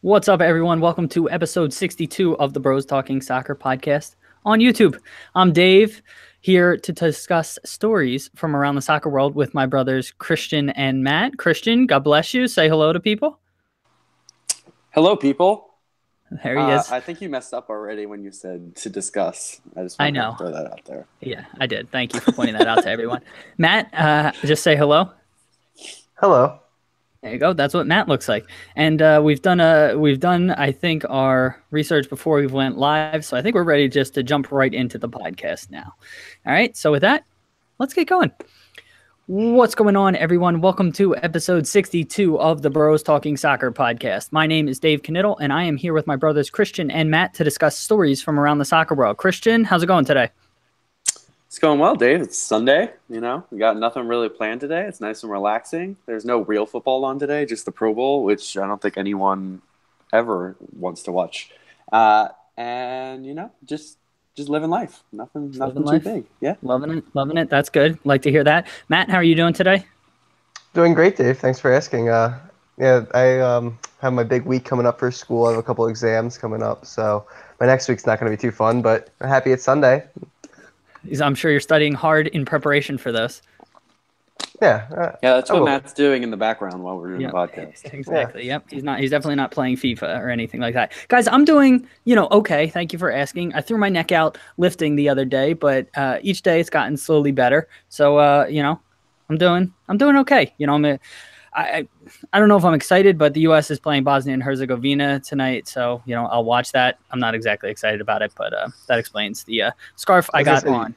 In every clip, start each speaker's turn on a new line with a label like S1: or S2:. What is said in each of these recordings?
S1: What's up, everyone? Welcome to episode 62 of the Bros Talking Soccer podcast on YouTube. I'm Dave, here to discuss stories from around the soccer world with my brothers Christian and Matt. Christian, God bless you. Say hello to people.
S2: Hello, people.
S1: There he is.
S2: I think you messed up already when you said to discuss. I just
S1: I
S2: wanted
S1: know.
S2: to throw that out there.
S1: Yeah, I did. Thank you for pointing that out to everyone. Matt, just say hello.
S3: Hello.
S1: There you go. That's what Matt looks like. And we've done, I think, our research before we went live. So I think we're ready just to jump right into the podcast now. All right. So with that, let's get going. What's going on, everyone? Welcome to episode 62 of the Bros Talking Soccer podcast. My name is Dave Knittel, and I am here with my brothers Christian and Matt to discuss stories from around the soccer world. Christian, how's it going today?
S2: It's going well, Dave. It's Sunday. We got nothing really planned today. It's nice and relaxing. There's no real football on today, just the Pro Bowl, which I don't think anyone ever wants to watch. Just living life. Nothing too big. Yeah.
S1: Loving it. That's good. Like to hear that. Matt, how are you doing today?
S3: Doing great, Dave. Thanks for asking. I have my big week coming up for school. I have a couple exams coming up, so my next week's not going to be too fun, but I'm happy it's Sunday.
S1: I'm sure you're studying hard in preparation for this.
S3: Yeah.
S2: That's what Matt's doing in the background while we're doing the podcast.
S1: Exactly. Yeah. Yep. He's definitely not playing FIFA or anything like that. Guys, I'm doing, okay. Thank you for asking. I threw my neck out lifting the other day, but each day it's gotten slowly better. So, I'm doing okay. I don't know if I'm excited, but the U.S. is playing Bosnia and Herzegovina tonight. So, I'll watch that. I'm not exactly excited about it, but that explains the scarf I got on.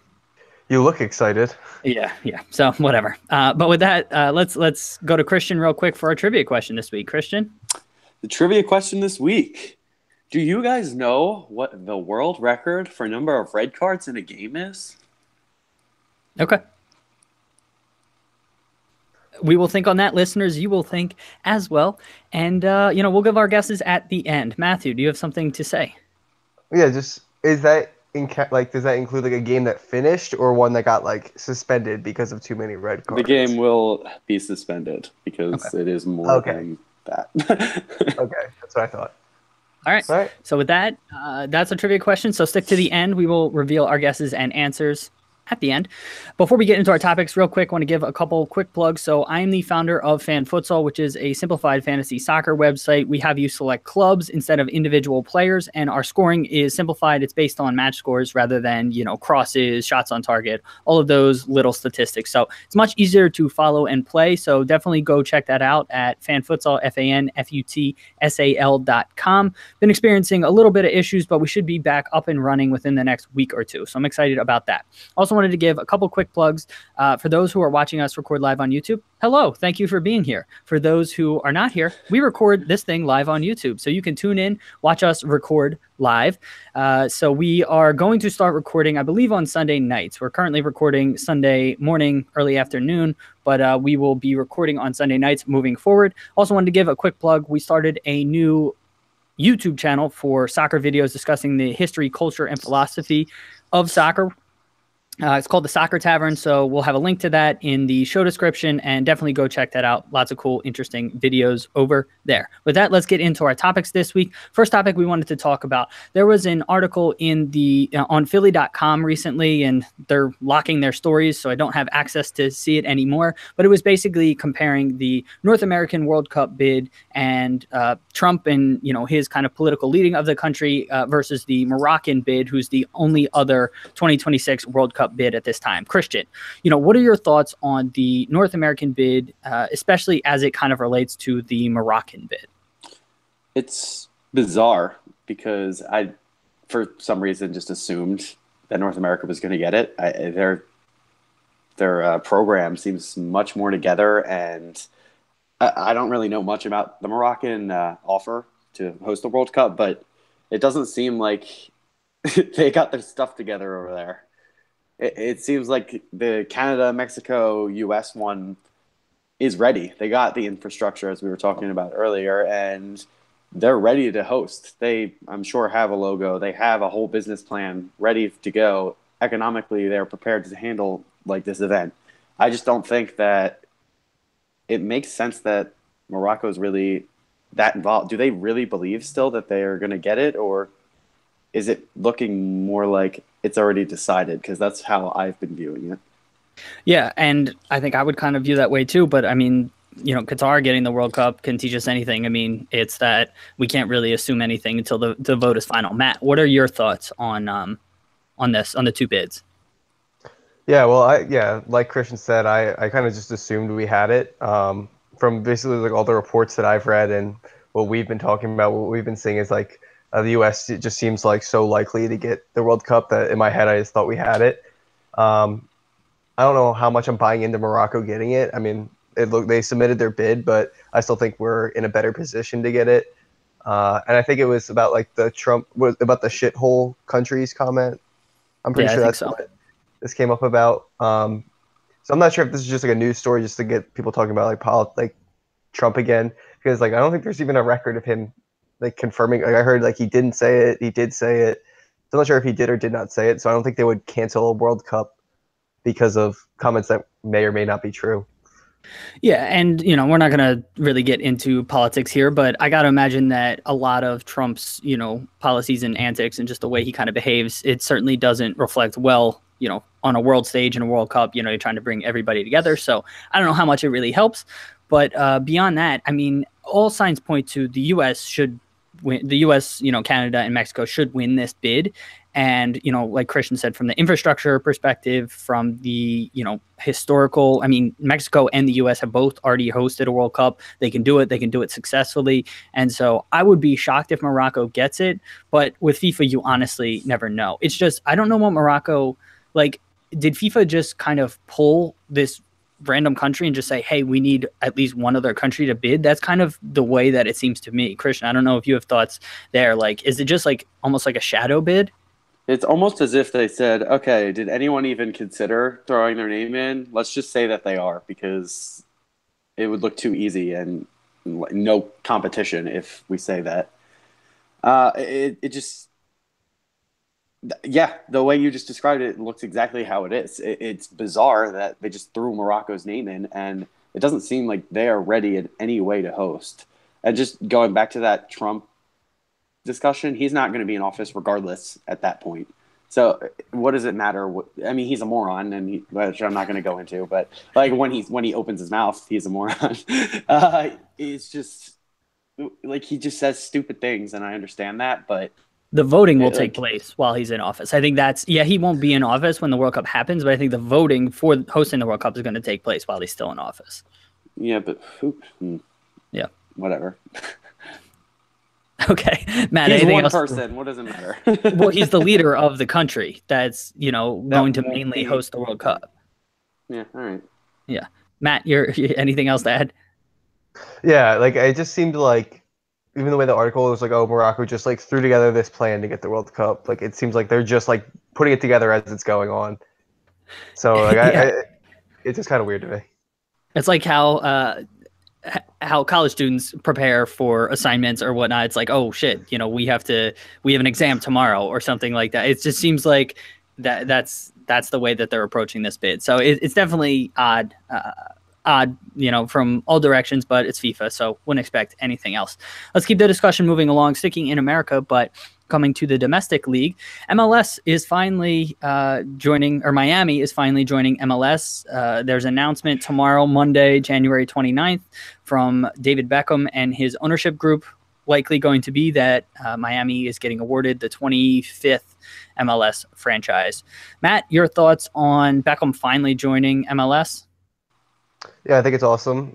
S3: You look excited.
S1: Yeah. So whatever. But with that, let's go to Christian real quick for our trivia question this week. Christian?
S2: The trivia question this week. Do you guys know what the world record for number of red cards in a game is?
S1: Okay. We will think on that, listeners. You will think as well. And, we'll give our guesses at the end. Matthew, do you have something to say?
S3: Yeah, does that include like a game that finished or one that got like suspended because of too many red cards?
S2: The game will be suspended because it is more than that.
S3: Okay, that's what I thought.
S1: All right. So with that, that's a trivia question. So stick to the end. We will reveal our guesses and answers at the end. Before we get into our topics, real quick, I want to give a couple quick plugs. So I am the founder of Futsal, which is a simplified fantasy soccer website. We have you select clubs instead of individual players, and our scoring is simplified. It's based on match scores rather than, crosses, shots on target, all of those little statistics. So it's much easier to follow and play. So definitely go check that out at FanFutsal, FanFutsal.com. Been experiencing a little bit of issues, but we should be back up and running within the next week or two. So I'm excited about that. Also wanted to give a couple quick plugs for those who are watching us record live on YouTube. Hello, thank you for being here. For those who are not here, we record this thing live on YouTube, so you can tune in, watch us record live. So we are going to start recording, I believe, on Sunday nights. We're currently recording Sunday morning, early afternoon, but we will be recording on Sunday nights moving forward. Also wanted to give a quick plug. We started a new YouTube channel for soccer videos discussing the history, culture, and philosophy of soccer. It's called The Soccer Tavern, so we'll have a link to that in the show description, and definitely go check that out. Lots of cool, interesting videos over there. With that, let's get into our topics this week. First topic we wanted to talk about, there was an article in the on Philly.com recently, and they're locking their stories, so I don't have access to see it anymore, but it was basically comparing the North American World Cup bid and Trump and his kind of political leading of the country versus the Moroccan bid, who's the only other 2026 World Cup bid at this time. Christian, what are your thoughts on the North American bid, especially as it kind of relates to the Moroccan bid?
S2: It's bizarre because I, for some reason, just assumed that North America was going to get it. Their program seems much more together, and I don't really know much about the Moroccan offer to host the World Cup, but it doesn't seem like they got their stuff together over there. It seems like the Canada, Mexico, U.S. one is ready. They got the infrastructure, as we were talking about earlier, and they're ready to host. They, I'm sure, have a logo. They have a whole business plan ready to go. Economically, they're prepared to handle like this event. I just don't think that it makes sense that Morocco is really that involved. Do they really believe still that they are going to get it, or is it looking more like it's already decided? Because that's how I've been viewing it.
S1: Yeah, and I think I would kind of view that way too. But I mean, Qatar getting the World Cup can teach us anything. I mean, it's that we can't really assume anything until the vote is final. Matt, what are your thoughts on this, on the two bids?
S3: Yeah, well, like Christian said, I kind of just assumed we had it from basically like all the reports that I've read and what we've been talking about. What we've been seeing is like the U.S. It just seems like so likely to get the World Cup that in my head I just thought we had it. Um, I don't know how much I'm buying into Morocco getting it. I mean, they submitted their bid, but I still think we're in a better position to get it. And I think it was about like the Trump was about the shithole countries comment. I'm pretty
S1: Yeah, I
S3: sure
S1: think
S3: that's
S1: so.
S3: what this came up about. So I'm not sure if this is just like a news story just to get people talking about like Trump again, because like I don't think there's even a record of him like confirming. Like I heard like he didn't say it, he did say it. So I'm not sure if he did or did not say it. So I don't think they would cancel a World Cup because of comments that may or may not be true.
S1: Yeah, and we're not going to really get into politics here, but I got to imagine that a lot of Trump's, policies and antics and just the way he kind of behaves, it certainly doesn't reflect well, on a world stage in a World Cup. You're trying to bring everybody together. So I don't know how much it really helps, but beyond that, I mean, all signs point to the U.S. should win. The U.S., Canada and Mexico should win this bid. And, like Christian said, from the infrastructure perspective, from the, historical, I mean, Mexico and the U.S. have both already hosted a World Cup. They can do it. They can do it successfully. And so I would be shocked if Morocco gets it. But with FIFA, you honestly never know. It's just, I don't know what Morocco, like, did FIFA just kind of pull this random country and just say, hey, we need at least one other country to bid? That's kind of the way that it seems to me. Christian, I don't know if you have thoughts there. Like, is it just like almost like a shadow bid?
S2: It's almost as if they said, okay, did anyone even consider throwing their name in? Let's just say that they are, because it would look too easy and no competition if we say that. It just, yeah, the way you just described it looks exactly how it is. It's bizarre that they just threw Morocco's name in, and it doesn't seem like they are ready in any way to host. And just going back to that Trump discussion, he's not going to be in office regardless at that point. So what does it matter? I mean, he's a moron, which I'm not going to go into. But like when he opens his mouth, he's a moron. It's just like he just says stupid things, and I understand that. But
S1: The voting will take
S2: like,
S1: place while he's in office. I think he won't be in office when the World Cup happens, but I think the voting for hosting the World Cup is going to take place while he's still in office.
S2: yeah, but
S1: Yeah.
S2: whatever.
S1: Okay, Matt.
S2: He's
S1: anything
S2: one
S1: else?
S2: person. What does it matter?
S1: Well, he's the leader of the country that's going to
S2: won't
S1: mainly
S2: be-
S1: host the World Cup.
S2: Yeah, all right.
S1: Yeah, Matt, you're anything else to add?
S3: Yeah, like it just seemed like even the way the article was like, oh, Morocco just like threw together this plan to get the World Cup. Like it seems like they're just like putting it together as it's going on. So like
S1: Yeah,
S3: it's just kind of weird to me.
S1: it's like how college students prepare for assignments or whatnot. It's like, oh shit, we have an exam tomorrow or something like that. It just seems like that's the way that they're approaching this bid. So it's definitely odd, from all directions, but it's FIFA, so wouldn't expect anything else. Let's keep the discussion moving along, sticking in America, but coming to the domestic league. MLS is finally joining, or Miami is finally joining MLS. There's an announcement tomorrow, Monday, January 29th, from David Beckham and his ownership group, likely going to be that Miami is getting awarded the 25th MLS franchise. Matt, your thoughts on Beckham finally joining MLS?
S3: Yeah, I think it's awesome.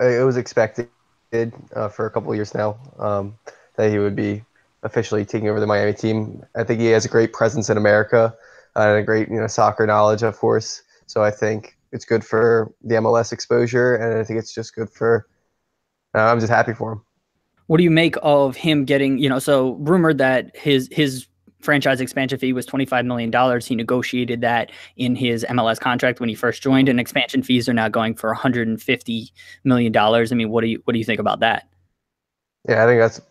S3: It was expected for a couple of years now that he would be officially taking over the Miami team. I think he has a great presence in America and a great soccer knowledge, of course. So I think it's good for the MLS exposure, and I think it's just good for. I'm just happy for him.
S1: What do you make of him getting, so rumored that his franchise expansion fee was $25 million. He negotiated that in his MLS contract when he first joined, and expansion fees are now going for $150 million. I mean, what do you think about that?
S3: Yeah, I think that's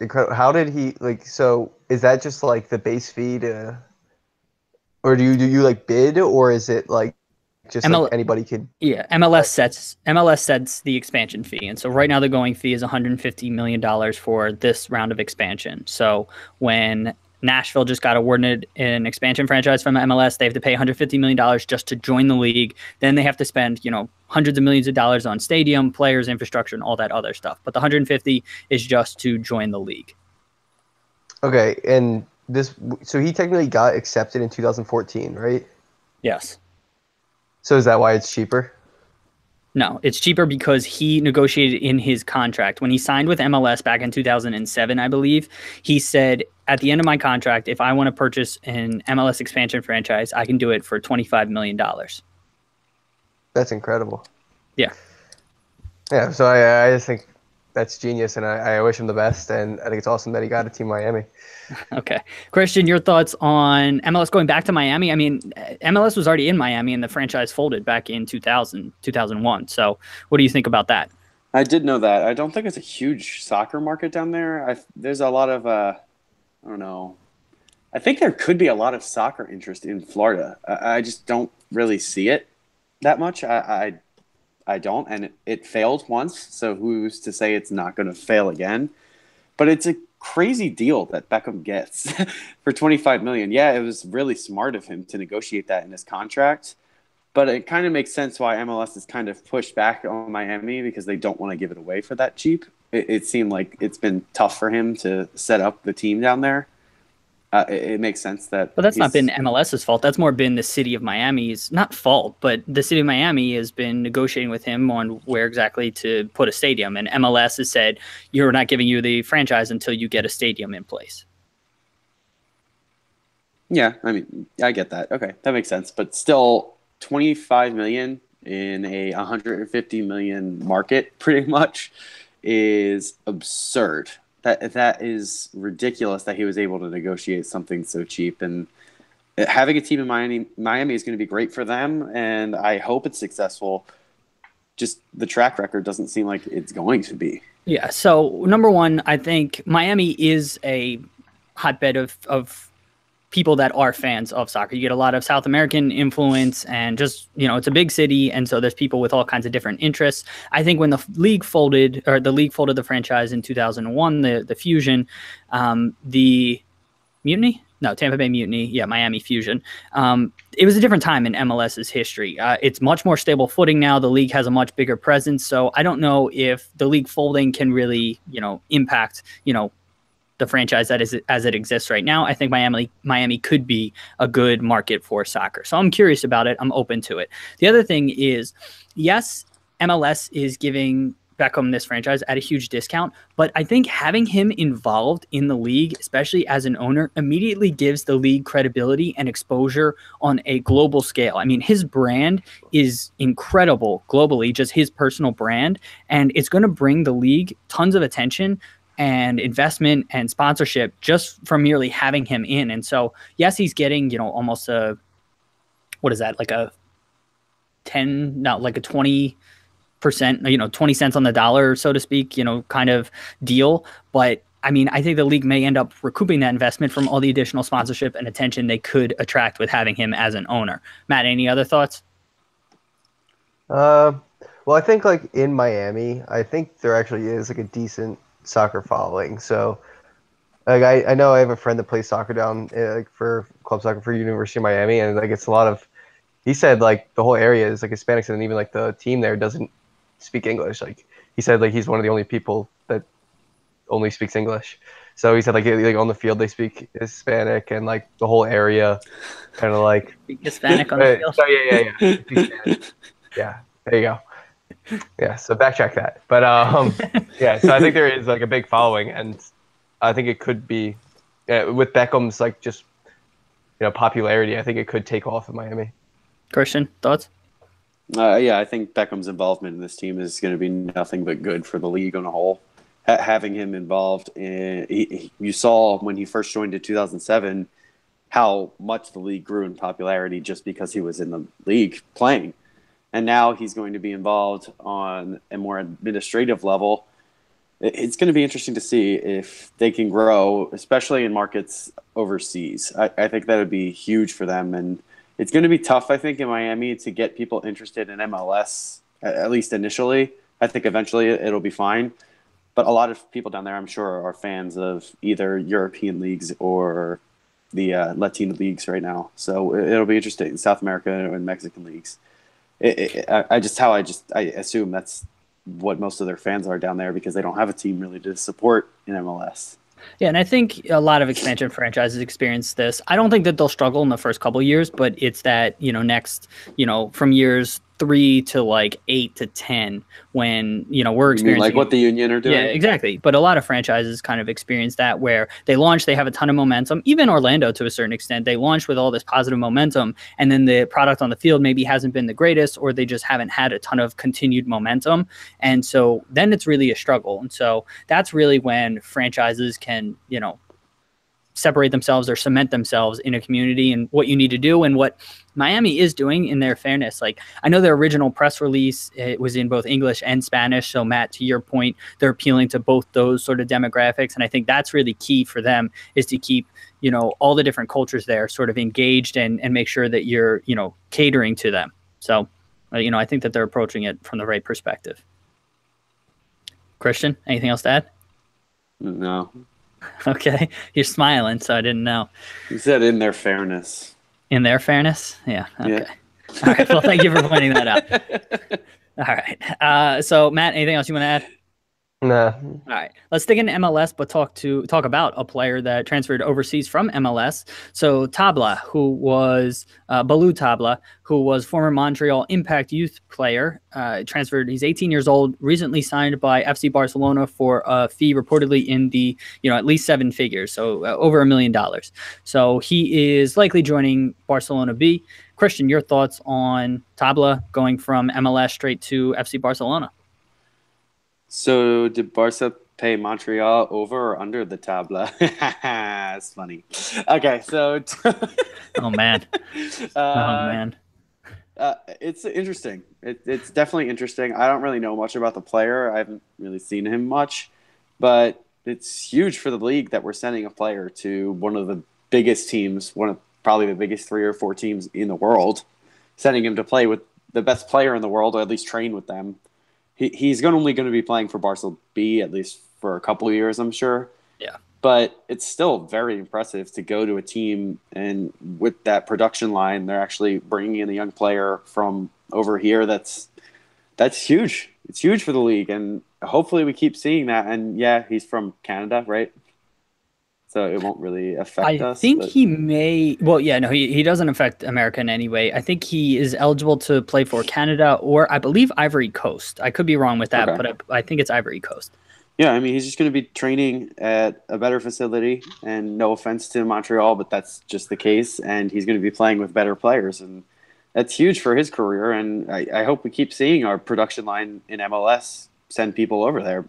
S3: incredible. How did he so is that just like the base fee or do you like bid, or is it like just like anybody could.
S1: Yeah, MLS sets the expansion fee, and so right now the going fee is $150 million for this round of expansion. So when Nashville just got awarded an expansion franchise from MLS, they have to pay $150 million just to join the league. Then they have to spend, hundreds of millions of dollars on stadium, players, infrastructure, and all that other stuff. But the 150 is just to join the league.
S3: Okay, and so he technically got accepted in 2014, right?
S1: Yes.
S3: So is that why it's cheaper?
S1: No, it's cheaper because he negotiated in his contract. When he signed with MLS back in 2007, I believe, he said, at the end of my contract, if I want to purchase an MLS expansion franchise, I can do it for $25 million.
S3: That's incredible.
S1: Yeah.
S3: Yeah, so I just think that's genius, and I wish him the best, and I think it's awesome that he got a Team Miami.
S1: Okay. Christian, your thoughts on MLS going back to Miami? I mean, MLS was already in Miami, and the franchise folded back in 2001. So what do you think about that?
S2: I did know that. I don't think it's a huge soccer market down there. There's a lot of, I don't know. I think there could be a lot of soccer interest in Florida. I just don't really see it that much. I don't, and it failed once, so who's to say it's not going to fail again? But it's a crazy deal that Beckham gets for $25 million. Yeah, it was really smart of him to negotiate that in his contract, but it kind of makes sense why MLS is kind of pushed back on Miami because they don't want to give it away for that cheap. It seemed like it's been tough for him to set up the team down there. It makes sense that.
S1: But that's not been MLS's fault. That's more been the city of Miami's, not fault, but the city of Miami has been negotiating with him on where exactly to put a stadium. And MLS has said, you're not giving you the franchise until you get a stadium in place.
S2: Yeah, I mean, I get that. Okay, that makes sense. But still, $25 million in a $150 million market pretty much is absurd. That is ridiculous that he was able to negotiate something so cheap. And having a team in Miami is going to be great for them, and I hope it's successful. Just the track record doesn't seem like it's going to be.
S1: Yeah, so number one, I think Miami is a hotbed of people that are fans of soccer. You get a lot of South American influence, and just, it's a big city, and so there's people with all kinds of different interests. I think when the league folded the franchise in 2001, the Fusion, the Mutiny? No, Tampa Bay Mutiny. Yeah, Miami Fusion. It was a different time in MLS's history. It's much more stable footing now. The league has a much bigger presence, so I don't know if the league folding can really, impact, the franchise as it exists right now. I think Miami could be a good market for soccer. So I'm curious about it. I'm open to it. The other thing is, yes, MLS is giving Beckham this franchise at a huge discount, but I think having him involved in the league, especially as an owner, immediately gives the league credibility and exposure on a global scale. I mean, his brand is incredible globally, just his personal brand, and it's going to bring the league tons of attention and investment and sponsorship just from merely having him in. And so, yes, he's getting, almost a, what is that? Like a 20%, 20 cents on the dollar, so to speak, kind of deal. But I mean, I think the league may end up recouping that investment from all the additional sponsorship and attention they could attract with having him as an owner. Matt, any other thoughts?
S3: Well, I think like in Miami, I think there actually is like a decent soccer following. So like I know I have a friend that plays soccer down for club soccer for University of Miami, and like it's a lot of, he said like the whole area is like Hispanics, and even like the team there doesn't speak English. Like he said like he's one of the only people that only speaks English. So he said like on the field they speak Hispanic, and like the whole area kind of like
S1: Hispanic on the field.
S3: So yeah. Yeah, there you go. Yeah, so backtrack that. But yeah, so I think there is like a big following, and I think it could be with Beckham's like just popularity. I think it could take off in Miami.
S1: Christian, thoughts?
S2: Yeah, I think Beckham's involvement in this team is going to be nothing but good for the league on a whole. Having him involved, you saw when he first joined in 2007 how much the league grew in popularity just because he was in the league playing. And now he's going to be involved on a more administrative level. It's going to be interesting to see if they can grow, especially in markets overseas. I think that would be huge for them. And it's going to be tough, I think, in Miami to get people interested in MLS, at least initially. I think eventually it'll be fine. But a lot of people down there, I'm sure, are fans of either European leagues or the Latino leagues right now. So it'll be interesting. South America and Mexican leagues. I assume that's what most of their fans are down there because they don't have a team really to support in MLS.
S1: Yeah, and I think a lot of expansion franchises experience this. I don't think that they'll struggle in the first couple of years, but it's that, next, from years 3 to like 8 to 10 when, we're experiencing
S2: like what the Union are doing.
S1: Yeah, exactly. But a lot of franchises kind of experience that where they launch, they have a ton of momentum. Even Orlando, to a certain extent, they launch with all this positive momentum, and then the product on the field maybe hasn't been the greatest, or they just haven't had a ton of continued momentum. And so then it's really a struggle. And so that's really when franchises can, separate themselves or cement themselves in a community, and what you need to do, and what Miami is doing in their fairness. Like, I know their original press release, it was in both English and Spanish. So Matt, to your point, they're appealing to both those sort of demographics. And I think that's really key for them, is to keep, all the different cultures there sort of engaged and make sure that you're, catering to them. So, I think that they're approaching it from the right perspective. Christian, anything else to add?
S2: No.
S1: Okay. You're smiling, so I didn't know.
S2: You said in their fairness.
S1: In their fairness? Yeah. Okay.
S2: Yeah.
S1: All right. Well, thank you for pointing that out. All right. So, Matt, anything else you want to add?
S3: Nah.
S1: All right. Let's dig into MLS, but talk about a player that transferred overseas from MLS. So Tabla, who was Balou Tabla, who was former Montreal Impact youth player, transferred. He's 18 years old, recently signed by FC Barcelona for a fee reportedly in the at least 7 figures, so over $1 million. So he is likely joining Barcelona B. Christian, your thoughts on Tabla going from MLS straight to FC Barcelona?
S2: So did Barca pay Montreal over or under the tabla? It's funny. Okay, so
S1: oh man,
S2: it's interesting. It's definitely interesting. I don't really know much about the player. I haven't really seen him much, but it's huge for the league that we're sending a player to one of the biggest teams, one of probably the biggest 3 or 4 teams in the world, sending him to play with the best player in the world, or at least train with them. He's only going to be playing for Barca B, at least for a couple of years, I'm sure.
S1: Yeah. But
S2: it's still very impressive to go to a team, and with that production line, they're actually bringing in a young player from over here. That's huge. It's huge for the league, and hopefully we keep seeing that. And, yeah, he's from Canada, right? So it won't really affect us.
S1: I think he may. Well, yeah, no, he doesn't affect America in any way. I think he is eligible to play for Canada or I believe Ivory Coast. I could be wrong with that, okay. But I think it's Ivory Coast.
S2: Yeah, I mean, he's just going to be training at a better facility, and no offense to Montreal, but that's just the case. And he's going to be playing with better players, and that's huge for his career. And I hope we keep seeing our production line in MLS send people over there.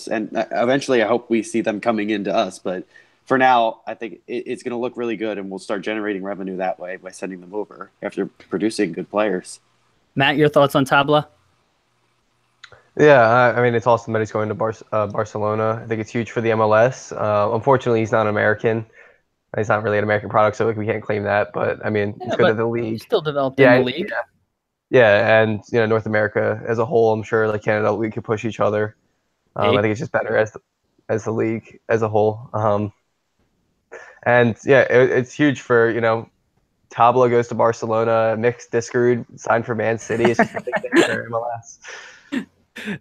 S2: And eventually I hope we see them coming into us. But for now, I think it's going to look really good, and we'll start generating revenue that way by sending them over after producing good players.
S1: Matt, your thoughts on Tabla?
S3: Yeah, I mean, it's awesome that he's going to Barcelona. I think it's huge for the MLS. Unfortunately, he's not American. He's not really an American product, so we can't claim that. But, I mean, it's good that the league.
S1: He's still developed in the league.
S3: Yeah, and, North America as a whole, I'm sure, like Canada, we could push each other. I think it's just better as the league as a whole. And yeah, it's huge for Tabla goes to Barcelona, Mix Diskerud signed for Man City. It's just a big thing for MLS.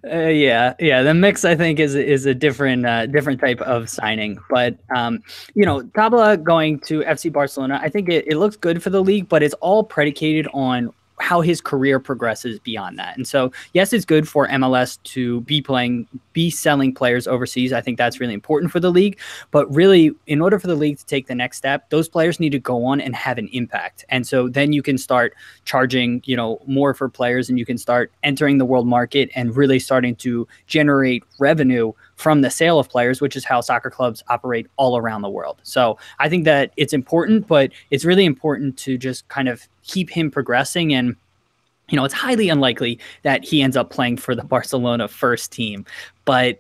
S1: Yeah. The Mix I think is a different type of signing, but Tabla going to FC Barcelona, I think it looks good for the league, but it's all predicated on how his career progresses beyond that. And so, yes, it's good for MLS to be selling players overseas. I think that's really important for the league. But really, in order for the league to take the next step, those players need to go on and have an impact. And so then you can start charging, more for players, and you can start entering the world market and really starting to generate revenue from the sale of players, which is how soccer clubs operate all around the world. So I think that it's important, but it's really important to just kind of keep him progressing. And, it's highly unlikely that he ends up playing for the Barcelona first team. But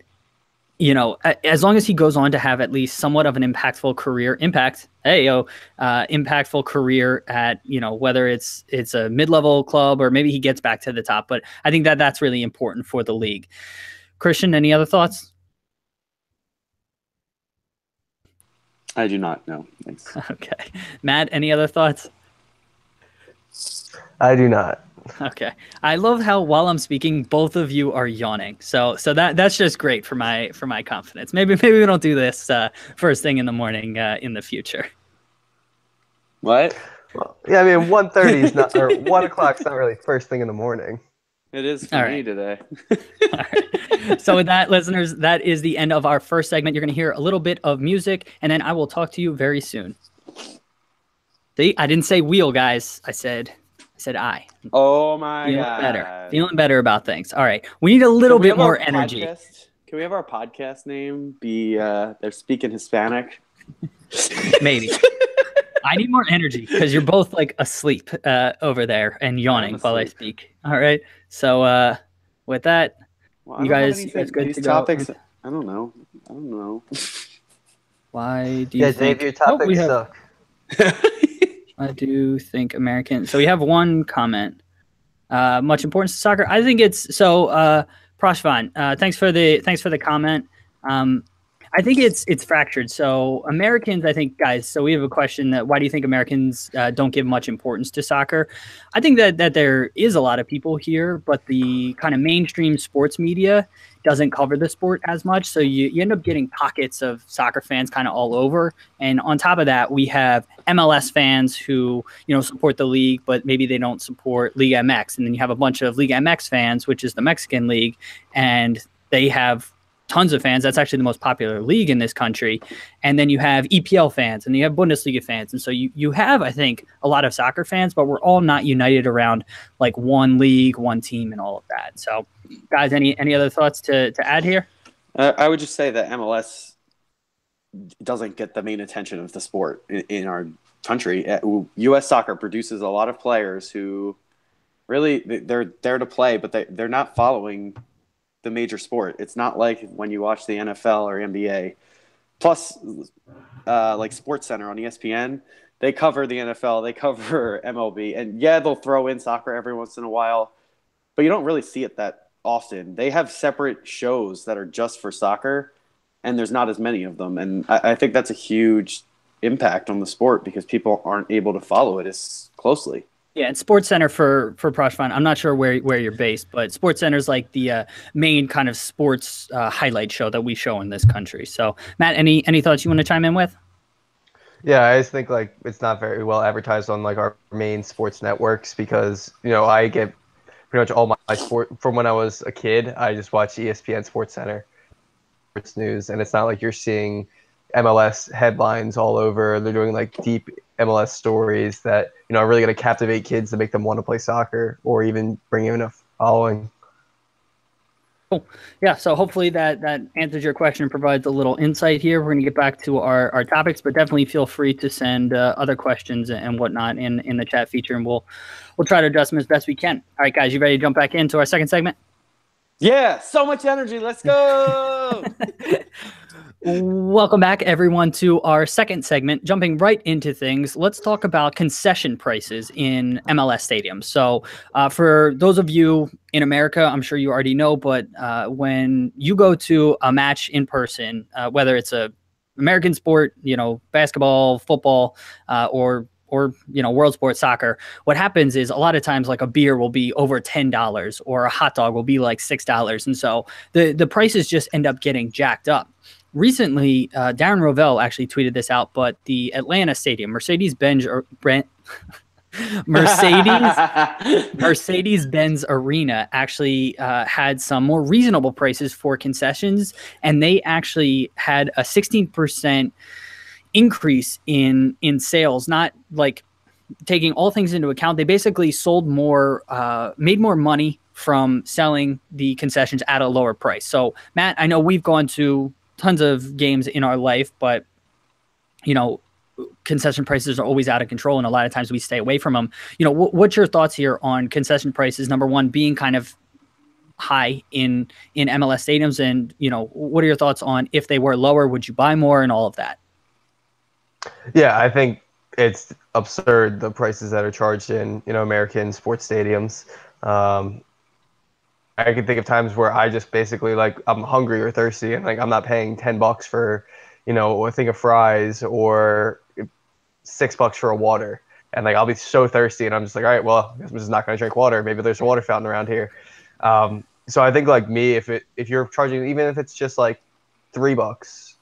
S1: as long as he goes on to have at least somewhat of an impactful career, impactful career at, whether it's a mid-level club or maybe he gets back to the top. But I think that's really important for the league. Christian, any other thoughts?
S2: I do not know. Thanks.
S1: Okay. Matt, any other thoughts?
S3: I do not.
S1: Okay. I love how while I'm speaking, both of you are yawning. So that's just great for my confidence. Maybe we don't do this first thing in the morning in the future.
S2: What?
S3: Well, yeah, I mean, 1:30 is not, or 1 o'clock's not really first thing in the morning.
S2: It is for me today.
S1: All right. So with that, listeners, that is the end of our first segment. You're going to hear a little bit of music, and then I will talk to you very soon. See, I didn't say wheel, guys. I said I.
S2: Oh my God.
S1: Feeling better about things. All right. We need a little bit more energy.
S2: Can we have our podcast name be They're Speaking Hispanic?
S1: Maybe. I need more energy because you're both like asleep over there and yawning while I speak. All right. So with that,
S2: well,
S1: you guys good
S2: these
S1: to
S2: topics,
S1: go?
S2: I don't know.
S1: Why do you think
S3: your topics suck?
S1: I do think American. So we have one comment. Much importance to soccer. I think it's so. Prashvan, thanks for the comment. I think it's fractured. So Americans, I think, guys. So we have a question that why do you think Americans don't give much importance to soccer? I think that there is a lot of people here, but the kind of mainstream sports media doesn't cover the sport as much. So you end up getting pockets of soccer fans kind of all over. And on top of that, we have MLS fans who, support the league, but maybe they don't support Liga MX. And then you have a bunch of Liga MX fans, which is the Mexican league, and they have tons of fans. That's actually the most popular league in this country. And then you have EPL fans and you have Bundesliga fans. And so you have, I think, a lot of soccer fans, but we're all not united around like one league, one team, and all of that. So guys, any other thoughts to add here?
S2: I would just say that MLS doesn't get the main attention of the sport in our country. U.S. soccer produces a lot of players who really, they're there to play, but they're not following the major sport. It's not like when you watch the NFL or NBA. Plus, like SportsCenter on ESPN, they cover the NFL, they cover MLB, and yeah, they'll throw in soccer every once in a while, but you don't really see it that often. They have separate shows that are just for soccer, and there's not as many of them. And I think that's a huge impact on the sport because people aren't able to follow it as closely.
S1: Yeah, and SportsCenter for Prashvan, I'm not sure where you're based, but SportsCenter is like the main kind of sports highlight show that we show in this country. So, Matt, any thoughts you want to chime in with?
S3: Yeah, I just think like it's not very well advertised on like our main sports networks because I get pretty much all my sport from when I was a kid. I just watch ESPN SportsCenter, sports news, and it's not like you're seeing MLS headlines all over. They're doing like deep MLS stories that are really going to captivate kids to make them want to play soccer or even bring in a following.
S1: Cool. Yeah, so hopefully that answers your question and provides a little insight here. We're going to get back to our topics, but definitely feel free to send other questions and whatnot in the chat feature, and we'll try to address them as best we can. All right, guys, you ready to jump back into our second segment?
S2: Yeah, so much energy. Let's go.
S1: Welcome back, everyone, to our second segment. Jumping right into things, let's talk about concession prices in MLS stadiums. So for those of you in America, I'm sure you already know, but when you go to a match in person, whether it's a American sport, basketball, football, or world sports soccer, what happens is a lot of times like a beer will be over $10 or a hot dog will be like $6. And so the prices just end up getting jacked up. Recently, Darren Rovell actually tweeted this out, but the Atlanta Stadium, Mercedes-Benz Arena actually had some more reasonable prices for concessions, and they actually had a 16% increase in sales, not like taking all things into account. They basically sold more, made more money from selling the concessions at a lower price. So, Matt, I know we've gone to tons of games in our life, but concession prices are always out of control, and a lot of times we stay away from them. What's your thoughts here on concession prices? Number one, being kind of high in MLS stadiums? And, you know, what are your thoughts on if they were lower, would you buy more and all of that?
S3: Yeah, I think it's absurd, the prices that are charged in, you know, American sports stadiums. I can think of times where I just basically, like, I'm hungry or thirsty and like I'm not paying $10 for, you know, a thing of fries or $6 for a water. And like I'll be so thirsty and I'm just like, all right, well, I guess I'm just not gonna drink water. Maybe there's a water fountain around here. So I think like me, if you're charging, even if it's just like $3,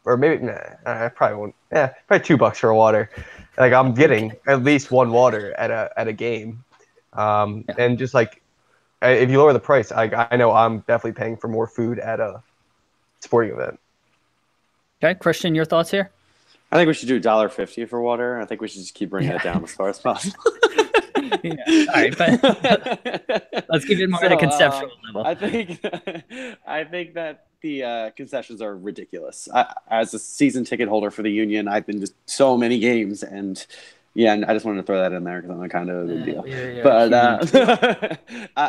S3: or maybe I probably won't. Yeah, probably $2 for a water. Like I'm getting at least one water at a game, and just like if you lower the price, I know I'm definitely paying for more food at a sporting event.
S1: Okay, Christian, your thoughts here?
S2: I think we should do $1.50 for water. I think we should just keep bringing it down as far as possible.
S1: Yeah. All right, but let's keep it more at a conceptual level.
S2: I think that the concessions are ridiculous. As a season ticket holder for the Union, I've been to so many games, and and I just wanted to throw that in there because I'm kind of a big deal. But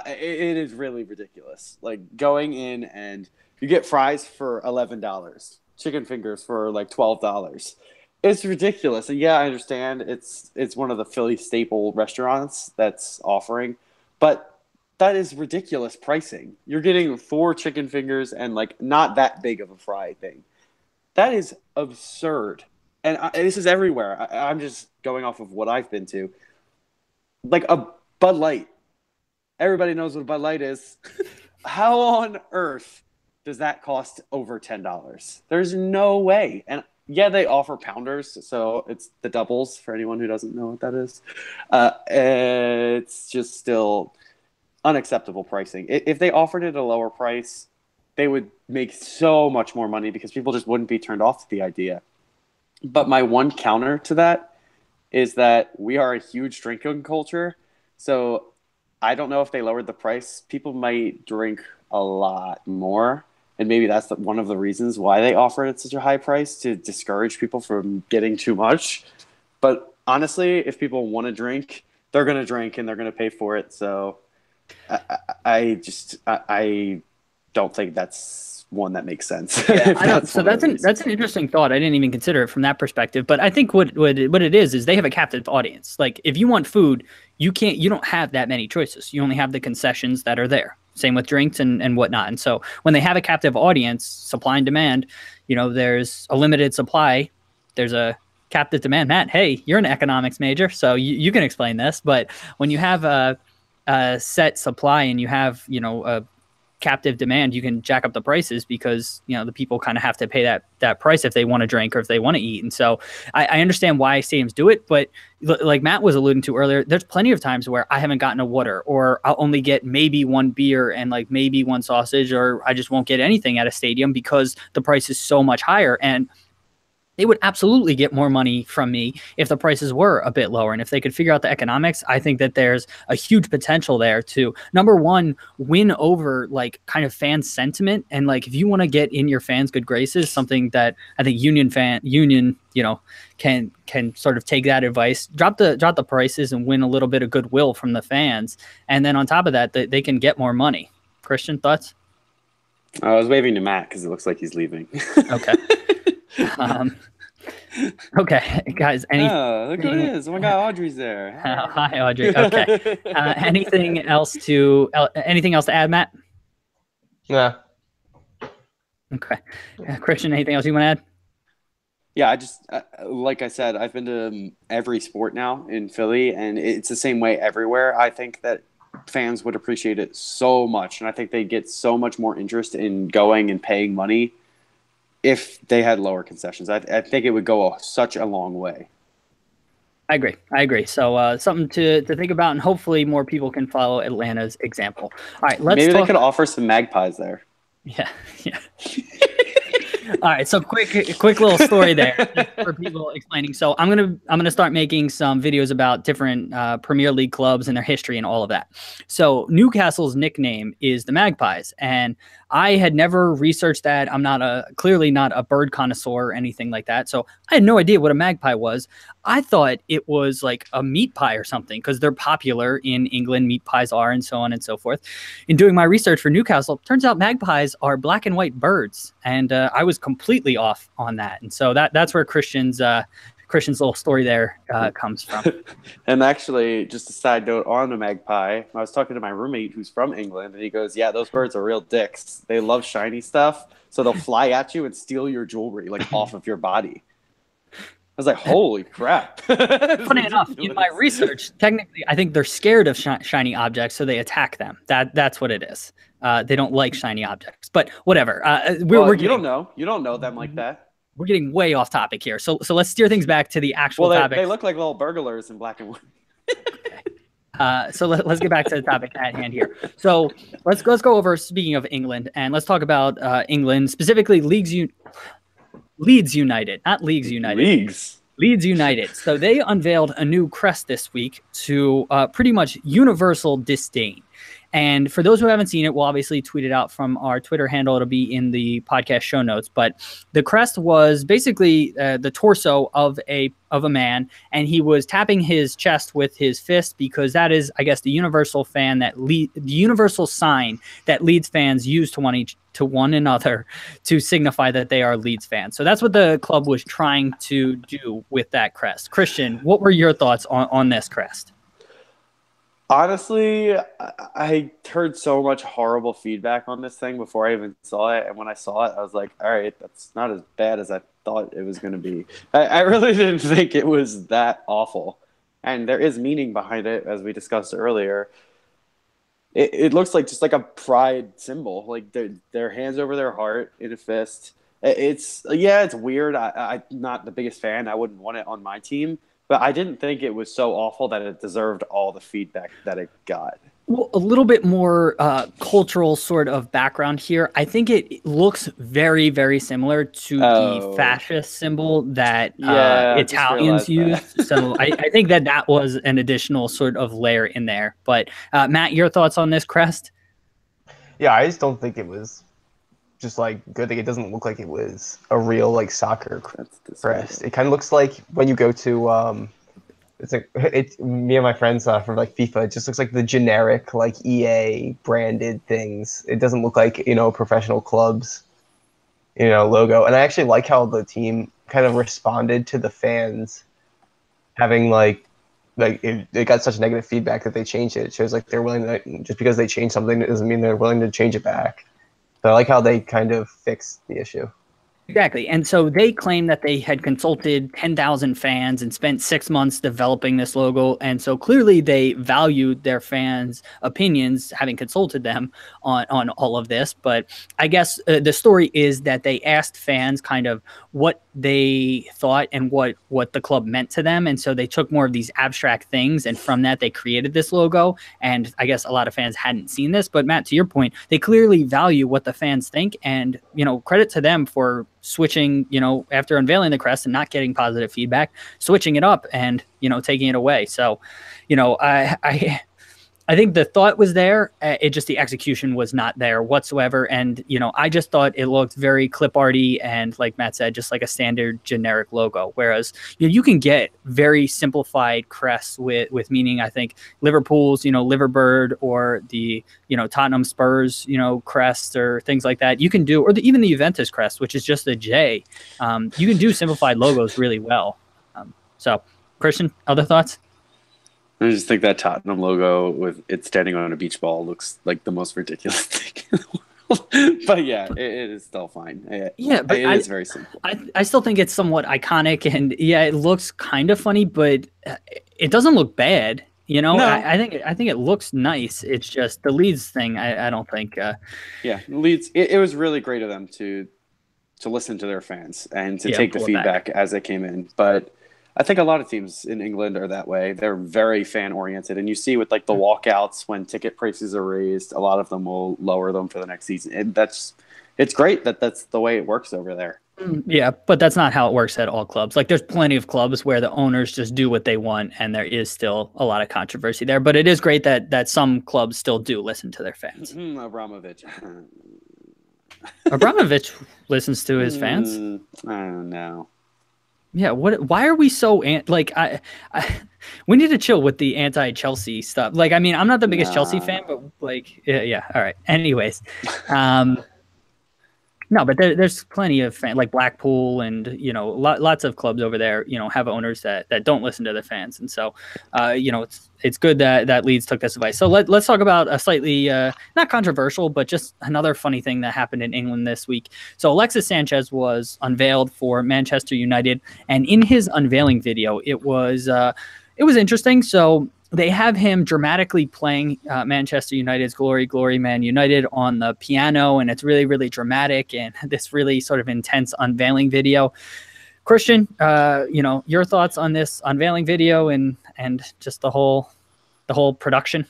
S2: it is really ridiculous. Like going in and you get fries for $11, chicken fingers for like $12. It's ridiculous. And yeah, I understand it's one of the Philly staple restaurants that's offering, but that is ridiculous pricing. You're getting 4 chicken fingers and like not that big of a fry thing. That is absurd. And this is everywhere. I'm just going off of what I've been to. Like a Bud Light. Everybody knows what a Bud Light is. How on earth does that cost over $10? There's no way. And yeah, they offer pounders, so it's the doubles for anyone who doesn't know what that is. It's just still unacceptable pricing. If they offered it at a lower price, they would make so much more money because people just wouldn't be turned off to the idea. But my one counter to that is that we are a huge drinking culture. So I don't know if they lowered the price, people might drink a lot more. And maybe that's one of the reasons why they offer it at such a high price, to discourage people from getting too much. But honestly, if people want to drink, they're going to drink and they're going to pay for it. So I don't think that's one that makes sense.
S1: Yeah, I know. So that's an interesting thought. I didn't even consider it from that perspective. But I think what it is they have a captive audience. Like if you want food, you don't have that many choices. You only have the concessions that are there. Same with drinks and whatnot. And so when they have a captive audience, supply and demand, you know, there's a limited supply. There's a captive demand. Matt, hey, you're an economics major, so you can explain this. But when you have a set supply and you have, you know, a captive demand, you can jack up the prices because, you know, the people kind of have to pay that price if they want to drink or if they want to eat. And so I understand why stadiums do it, but like Matt was alluding to earlier, there's plenty of times where I haven't gotten a water, or I'll only get maybe one beer and like maybe one sausage, or I just won't get anything at a stadium because the price is so much higher. And they would absolutely get more money from me if the prices were a bit lower. And if they could figure out the economics, I think that there's a huge potential there to, number one, win over like kind of fan sentiment. And like, if you want to get in your fans' good graces, something that I think Union, you know, can sort of take that advice, drop the prices and win a little bit of goodwill from the fans. And then on top of that, they can get more money. Christian, thoughts?
S2: I was waving to Matt because it looks like he's leaving.
S1: Okay. Okay, guys.
S2: Look who it is! Oh my God, Audrey's there.
S1: Hi, Audrey. Okay. Anything else to add, Matt?
S3: Yeah.
S1: Okay. Christian, anything else you want to add?
S2: Yeah, I just like I said, I've been to every sport now in Philly, and it's the same way everywhere. I think that fans would appreciate it so much, and I think they get so much more interest in going and paying money if they had lower concessions. I think it would go such a long way.
S1: I agree. So something to think about, and hopefully more people can follow Atlanta's example. All right,
S2: maybe they could offer some magpies there.
S1: Yeah. All right, so quick little story there for people explaining. So I'm gonna start making some videos about different Premier League clubs and their history and all of that. So Newcastle's nickname is the Magpies, and I had never researched that. I'm clearly not a bird connoisseur or anything like that. So I had no idea what a magpie was. I thought it was like a meat pie or something because they're popular in England. Meat pies are, and so on and so forth. In doing my research for Newcastle, turns out magpies are black and white birds, and I was completely off on that. And so that's where Christian's little story there comes from.
S2: And actually, just a side note on the magpie, I was talking to my roommate who's from England, and he goes, "Yeah, those birds are real dicks. They love shiny stuff, so they'll fly at you and steal your jewelry like off of your body." I was like, "Holy crap!"
S1: Funny enough, in my research, technically, I think they're scared of shiny objects, so they attack them. That's what it is. They don't like shiny objects, but whatever.
S2: You don't know. You don't know them like that.
S1: We're getting way off topic here. So let's steer things back to the actual topic.
S2: They look like little burglars in black and white.
S1: Okay. So let's get back to the topic at hand here. So let's go over, speaking of England, and let's talk about England, specifically Leeds United, not Leagues United. Leeds United. So they unveiled a new crest this week to pretty much universal disdain. And for those who haven't seen it, we'll obviously tweet it out from our Twitter handle. It'll be in the podcast show notes. But the crest was basically the torso of a man, and he was tapping his chest with his fist because that is, I guess, the universal sign that Leeds fans use to one another to signify that they are Leeds fans. So that's what the club was trying to do with that crest. Christian, what were your thoughts on this crest?
S2: Honestly, I heard so much horrible feedback on this thing before I even saw it. And when I saw it, I was like, all right, that's not as bad as I thought it was going to be. I really didn't think it was that awful. And there is meaning behind it, as we discussed earlier. It looks like just like a pride symbol, like their hands over their heart in a fist. It's weird. I'm not the biggest fan. I wouldn't want it on my team. But I didn't think it was so awful that it deserved all the feedback that it got.
S1: Well, a little bit more cultural sort of background here. I think it looks very, very similar to the fascist symbol that Italians use. So I think that was an additional sort of layer in there. But Matt, your thoughts on this crest?
S3: Yeah, I just don't think it was just like good. Like, it doesn't look like it was a real like soccer crest. It kind of looks like when you go to me and my friends from like FIFA. It just looks like the generic like EA branded things. It doesn't look like professional clubs logo. And I actually like how the team kind of responded to the fans having it got such negative feedback that they changed it. It shows like they're willing to, just because they change something, it doesn't mean they're willing to change it back. So I like how they kind of fixed the issue.
S1: Exactly. And so they claim that they had consulted 10,000 fans and spent 6 months developing this logo. And so clearly they valued their fans' opinions, having consulted them on all of this. But I guess the story is that they asked fans kind of what they thought and what the club meant to them. And so they took more of these abstract things, and from that they created this logo. And I guess a lot of fans hadn't seen this. But Matt, to your point, they clearly value what the fans think, and credit to them for switching, after unveiling the crest and not getting positive feedback, switching it up and, taking it away. So, I think the thought was there. The execution was not there whatsoever. And, I just thought it looked very clip arty and, like Matt said, just like a standard generic logo. Whereas, you can get very simplified crests with meaning. I think Liverpool's, Liverbird, or the, Tottenham Spurs, crest, or things like that. You can do, or even the Juventus crest, which is just a J. You can do simplified logos really well. So, Christian, other thoughts?
S2: I just think that Tottenham logo with it standing on a beach ball looks like the most ridiculous thing in the world. But yeah, it is still fine. But it is very simple.
S1: I still think it's somewhat iconic, and it looks kind of funny, but it doesn't look bad. No. I think it looks nice. It's just the Leeds thing. I don't think.
S2: Leeds. It was really great of them to listen to their fans and to take the feedback as it came in, but I think a lot of teams in England are that way. They're very fan-oriented. And you see with, like, the walkouts when ticket prices are raised, a lot of them will lower them for the next season. And it's great that that's the way it works over there.
S1: Yeah, but that's not how it works at all clubs. Like, there's plenty of clubs where the owners just do what they want, and there is still a lot of controversy there. But it is great that some clubs still do listen to their fans.
S2: Abramovich.
S1: Abramovich listens to his fans.
S2: I don't know.
S1: Yeah, why are we so like we need to chill with the anti-Chelsea stuff. Like, I mean, I'm not the biggest Chelsea fan, but like yeah, all right. Anyways, no, but there's plenty of like Blackpool and, you know, lots of clubs over there, you know, have owners that don't listen to their fans. And so, you know, it's good that Leeds took this advice. So let's talk about a slightly not controversial, but just another funny thing that happened in England this week. So Alexis Sanchez was unveiled for Manchester United, and in his unveiling video, it was interesting. So they have him dramatically playing Manchester United's Glory, Glory, Man United on the piano, and it's really, really dramatic and this really sort of intense unveiling video. Christian, you know, your thoughts on this unveiling video and just the whole production?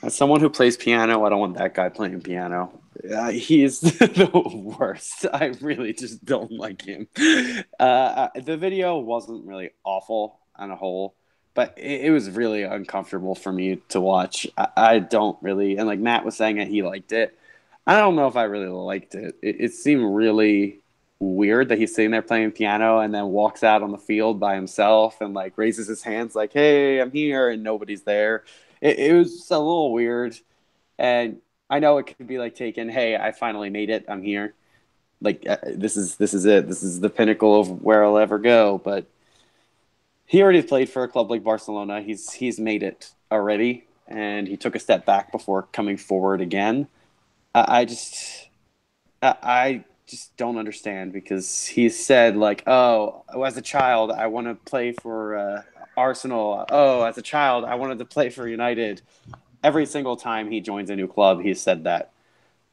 S2: As someone who plays piano, I don't want that guy playing piano. He is the worst. I really just don't like him. The video wasn't really awful on a whole, but it was really uncomfortable for me to watch. I don't really, and like Matt was saying that he liked it. I don't know if I really liked it. It seemed really weird that he's sitting there playing piano and then walks out on the field by himself and like raises his hands like, "Hey, I'm here," and nobody's there. It was a little weird. And I know it could be like taken, "Hey, I finally made it. I'm here. Like this is it. This is the pinnacle of where I'll ever go." But he already played for a club like Barcelona. He's made it already, and he took a step back before coming forward again. I just don't understand, because he said like, "Oh, as a child, I want to play for Arsenal. Oh, as a child, I wanted to play for United." Every single time he joins a new club, he's said that.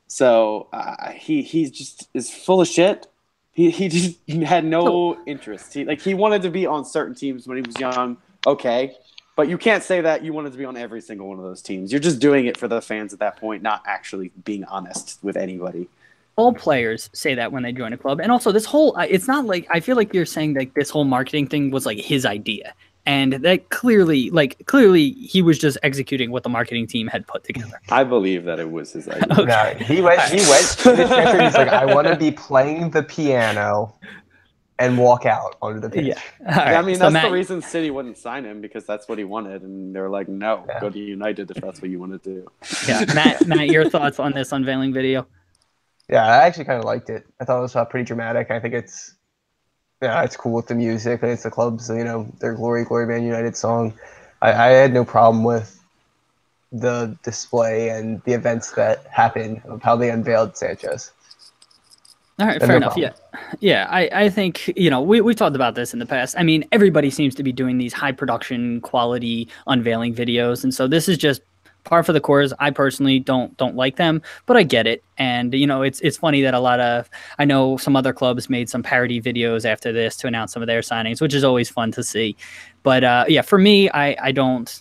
S2: So he just is full of shit. He just had no interest. He wanted to be on certain teams when he was young. Okay, but you can't say that you wanted to be on every single one of those teams. You're just doing it for the fans at that point, not actually being honest with anybody.
S1: All players say that when they join a club. And also this whole, it's not like, I feel like you're saying that this whole marketing thing was like his idea. And that clearly he was just executing what the marketing team had put together.
S2: I believe that it was his idea.
S3: Okay. No, he went to his transfer. He's like, "I want to be playing the piano and walk out onto the pitch."
S1: Yeah.
S2: Right. I mean, so that's the reason City wouldn't sign him, because that's what he wanted. And they were like, "No, go to United if that's what you want to do."
S1: Yeah. Matt, your thoughts on this unveiling video?
S3: Yeah, I actually kind of liked it. I thought it was pretty dramatic. I think it's cool with the music, and it's the club's, you know, their Glory, Glory, Man United song. I had no problem with the display and the events that happened of how they unveiled Sanchez.
S1: All right, fair enough. Problem. Yeah. I think, you know, we've talked about this in the past. I mean, everybody seems to be doing these high production quality unveiling videos, and so this is just par for the course. I personally don't like them, but I get it. And, you know, it's funny that I know some other clubs made some parody videos after this to announce some of their signings, which is always fun to see. But yeah, for me, I don't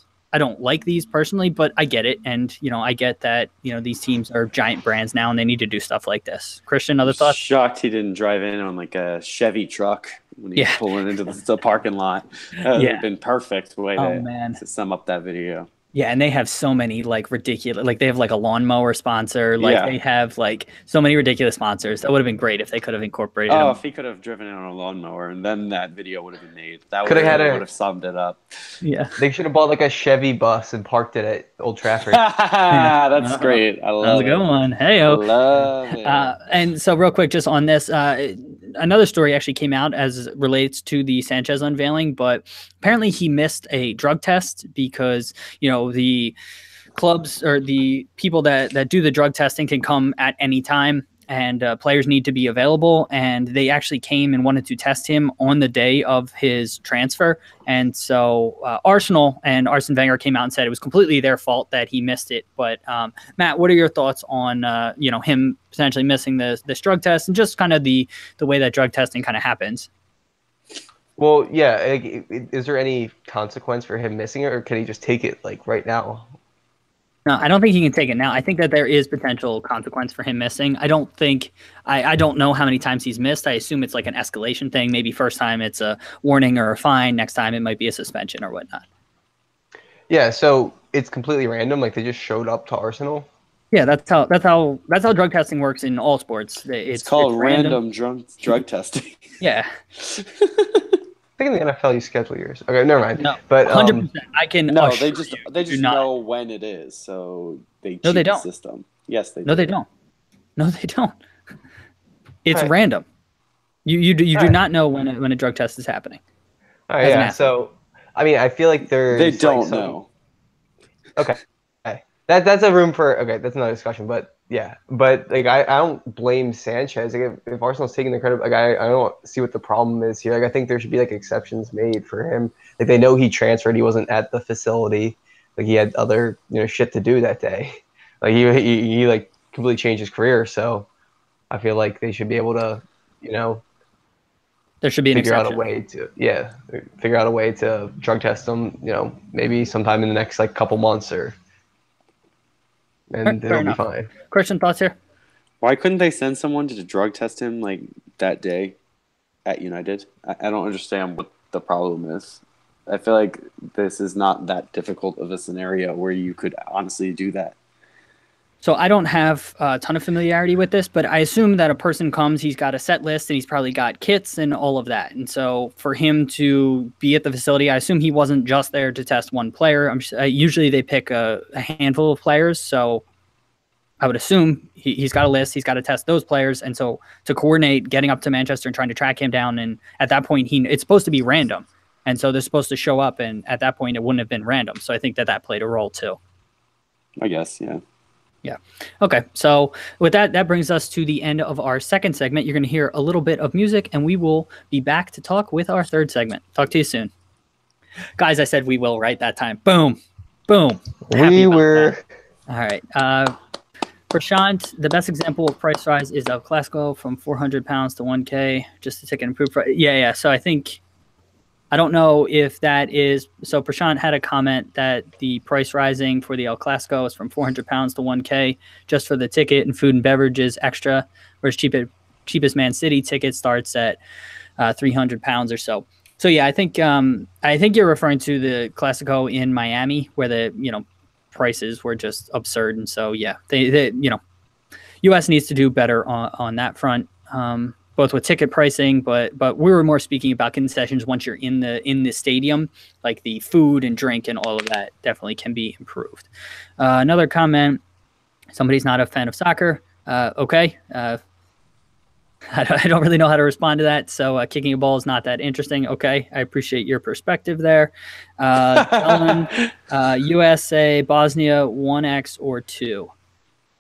S1: like these personally, but I get it. And, you know, I get that, you know, these teams are giant brands now and they need to do stuff like this. Christian, other thoughts?
S2: Shocked he didn't drive in on like a Chevy truck when he was pulling into the parking lot. That would have been perfect way to sum up that video.
S1: Yeah, and they have so many like ridiculous, like they have like a lawnmower sponsor, like they have like so many ridiculous sponsors. That would have been great if they could have incorporated them.
S2: If he could have driven in on a lawnmower, and then that video would have been made. That would have summed it up.
S1: Yeah,
S3: they should have bought like a Chevy bus and parked it at Old Trafford.
S2: That's great. I love it.
S1: That's a good one. Hey-o.
S2: Love it.
S1: And so real quick, just on this, another story actually came out as it relates to the Sanchez unveiling, but apparently he missed a drug test because, you know, the clubs or the people that do the drug testing can come at any time, and players need to be available. And they actually came and wanted to test him on the day of his transfer. And so Arsenal and Arsene Wenger came out and said it was completely their fault that he missed it. But Matt, what are your thoughts on you know, him potentially missing this drug test and just kind of the way that drug testing kind of happens?
S3: Well, yeah. Is there any consequence for him missing it, or can he just take it like right now?
S1: No, I don't think he can take it now. I think that there is potential consequence for him missing. I don't think I don't know how many times he's missed. I assume it's like an escalation thing. Maybe first time it's a warning or a fine. Next time it might be a suspension or whatnot.
S3: Yeah, so it's completely random. Like they just showed up to Arsenal.
S1: Yeah, that's how drug testing works in all sports.
S2: It's called random drug testing.
S1: Yeah.
S3: I think in the NFL you schedule yours. Okay, never mind.
S1: No,
S3: but
S1: 100%. I can.
S2: No, they
S1: assure
S2: just
S1: you, do not.
S2: know when it is, so they cheat
S1: No, they
S2: the
S1: don't.
S2: system. Yes, they do.
S1: No, they don't. No, they don't. It's
S3: Right.
S1: random. You do
S3: Right.
S1: not know when a drug test is happening.
S3: All right, yeah. So, I mean, I feel like
S2: They don't know.
S3: Okay. That's a room for that's another discussion. But yeah, but like I don't blame Sanchez. Like if Arsenal's taking the credit, like I don't see what the problem is here. Like I think there should be like exceptions made for him. Like they know he transferred, he wasn't at the facility. Like he had other shit to do that day. Like he like completely changed his career. So I feel like they should be able to
S1: there should be an
S3: figure
S1: exception.
S3: out a way to drug test them. Maybe sometime in the next like couple months and it'll be fine.
S1: Christian, thoughts here?
S2: Why couldn't they send someone to drug test him like that day at United? I don't understand what the problem is. I feel like this is not that difficult of a scenario where you could honestly do that.
S1: So I don't have a ton of familiarity with this, but I assume that a person comes, he's got a set list and he's probably got kits and all of that. And so for him to be at the facility, I assume he wasn't just there to test one player. Usually they pick a handful of players. So I would assume he's got a list, he's got to test those players. And so to coordinate getting up to Manchester and trying to track him down, and at that point, it's supposed to be random. And so they're supposed to show up, and at that point, it wouldn't have been random. So I think that played a role too.
S2: I guess, yeah.
S1: Yeah. Okay. So with that brings us to the end of our second segment. You're going to hear a little bit of music, and we will be back to talk with our third segment. Talk to you soon. Guys, I said we will, right? That time. Boom. Boom.
S3: We were.
S1: All right. Prashant, the best example of price rise is El Clasico from 400 pounds to 1K, just to take an improved price. Yeah. So I don't know if that is. So Prashant had a comment that the price rising for the El Clasico is from 400 pounds to 1K just for the ticket and food and beverages extra, whereas cheapest Man City ticket starts at 300 pounds or so. So yeah, I think you're referring to the Clasico in Miami where the prices were just absurd, and so yeah, they U.S. needs to do better on that front. Both with ticket pricing, but we were more speaking about concessions once you're in the stadium, like the food and drink and all of that definitely can be improved. Another comment, somebody's not a fan of soccer. Okay. I don't really know how to respond to that. So kicking a ball is not that interesting. Okay. I appreciate your perspective there. USA, Bosnia, 1X or 2.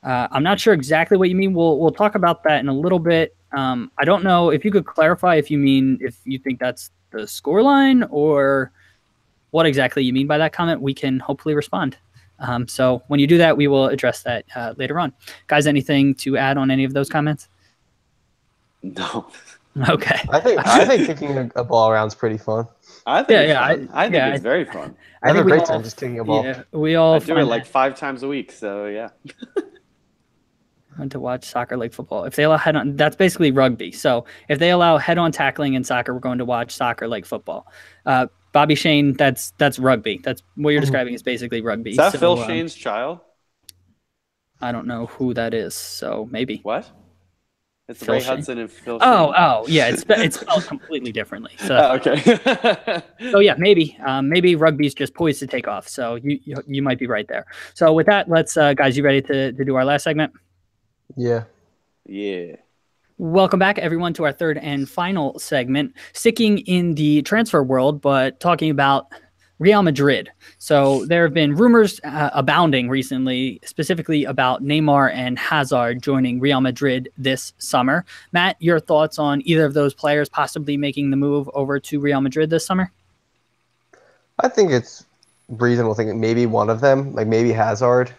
S1: I'm not sure exactly what you mean. We'll talk about that in a little bit. I don't know if you could clarify if you think that's the scoreline or what exactly you mean by that comment. We can hopefully respond. So when you do that, we will address that later on. Guys, anything to add on any of those comments?
S2: No.
S1: Okay.
S3: I think kicking a ball around is pretty fun.
S2: I think it's very fun.
S3: I have a great time just kicking a ball.
S1: Yeah, we all
S2: I do it like 5 times a week, so yeah.
S1: To watch soccer like football. If they allow head-on, that's basically rugby. So if they allow head-on tackling in soccer, we're going to watch soccer like football. Bobby Shane, that's rugby. That's what you're describing is basically rugby.
S2: Is that Phil Shane's child?
S1: I don't know who that is, so maybe.
S2: What? It's
S1: Phil
S2: Ray
S1: Shane.
S2: Hudson and Phil Shane.
S1: Oh, yeah, it's spelled completely differently. So
S2: okay.
S1: so yeah, maybe rugby's just poised to take off. So you might be right there. So with that, let's guys, you ready to do our last segment?
S3: Yeah.
S1: Welcome back, everyone, to our third and final segment, sticking in the transfer world, but talking about Real Madrid. So there have been rumors abounding recently, specifically about Neymar and Hazard joining Real Madrid this summer. Matt, your thoughts on either of those players possibly making the move over to Real Madrid this summer?
S3: I think it's reasonable thinking maybe one of them, like maybe Hazard,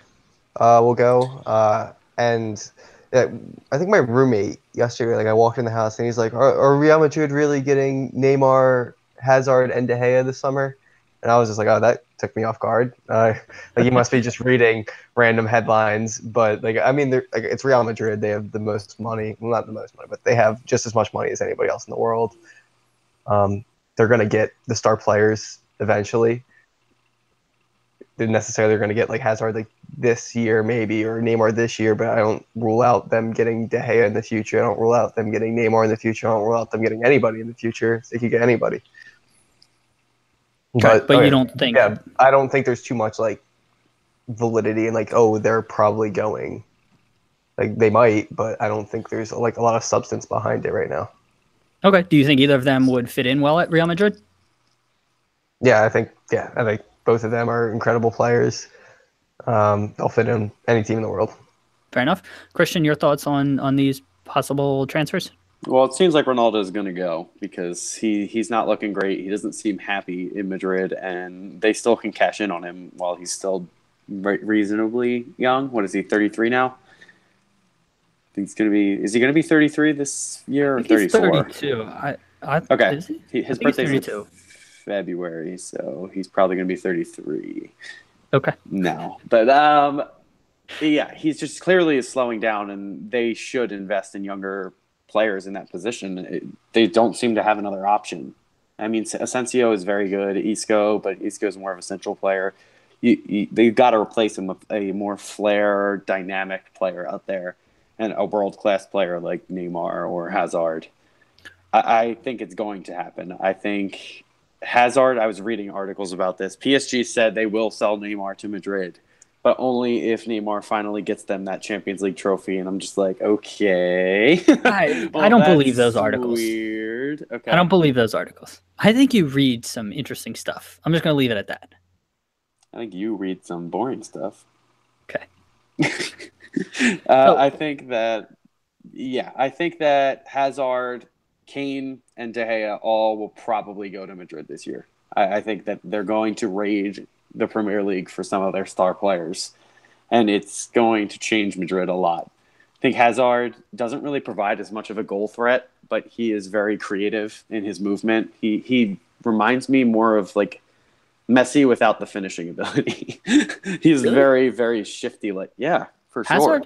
S3: will go. And I think my roommate yesterday, like I walked in the house and he's like, are Real Madrid really getting Neymar, Hazard, and De Gea this summer? And I was just like, oh, that took me off guard. Like you must be just reading random headlines. But like, I mean, it's Real Madrid. They have the most money. Well, not the most money, but they have just as much money as anybody else in the world. They're going to get the star players eventually. They're necessarily going to get like Hazard like this year maybe, or Neymar this year, but I don't rule out them getting De Gea in the future. I don't rule out them getting Neymar in the future. I don't rule out them getting anybody in the future. They could get anybody.
S1: Okay, but you don't think?
S3: Yeah, I don't think there's too much like validity and like, oh, they're probably going. Like they might, but I don't think there's like a lot of substance behind it right now.
S1: Okay. Do you think either of them would fit in well at Real Madrid?
S3: Yeah, I think both of them are incredible players. They'll fit in any team in the world.
S1: Fair enough. Christian, your thoughts on these possible transfers?
S2: Well, it seems like Ronaldo is going to go because he's not looking great. He doesn't seem happy in Madrid, and they still can cash in on him while he's still reasonably young. What is he, 33 now? Is he going to be 33 this year or 34?
S1: He's 32.
S2: Okay.
S1: Is he?
S2: His birthday's in February, so he's probably going to be 33.
S1: Okay.
S2: No. But yeah, he's just clearly is slowing down, and they should invest in younger players in that position. They don't seem to have another option. I mean, Asensio is very good, Isco, but Isco is more of a central player. They've got to replace him with a more flair, dynamic player out there, and a world-class player like Neymar or Hazard. I think it's going to happen. I think Hazard, I was reading articles about this. PSG said they will sell Neymar to Madrid, but only if Neymar finally gets them that Champions League trophy. And I'm just like, okay.
S1: I don't believe those articles.
S2: Weird. Okay.
S1: I don't believe those articles. I think you read some interesting stuff. I'm just going to leave it at that.
S2: I think you read some boring stuff.
S1: Okay.
S2: I think that Hazard, Kane, and De Gea all will probably go to Madrid this year. I think that they're going to raid the Premier League for some of their star players, and it's going to change Madrid a lot. I think Hazard doesn't really provide as much of a goal threat, but he is very creative in his movement. He reminds me more of like Messi without the finishing ability. He's
S1: really?
S2: very, very shifty. Like, yeah, for sure.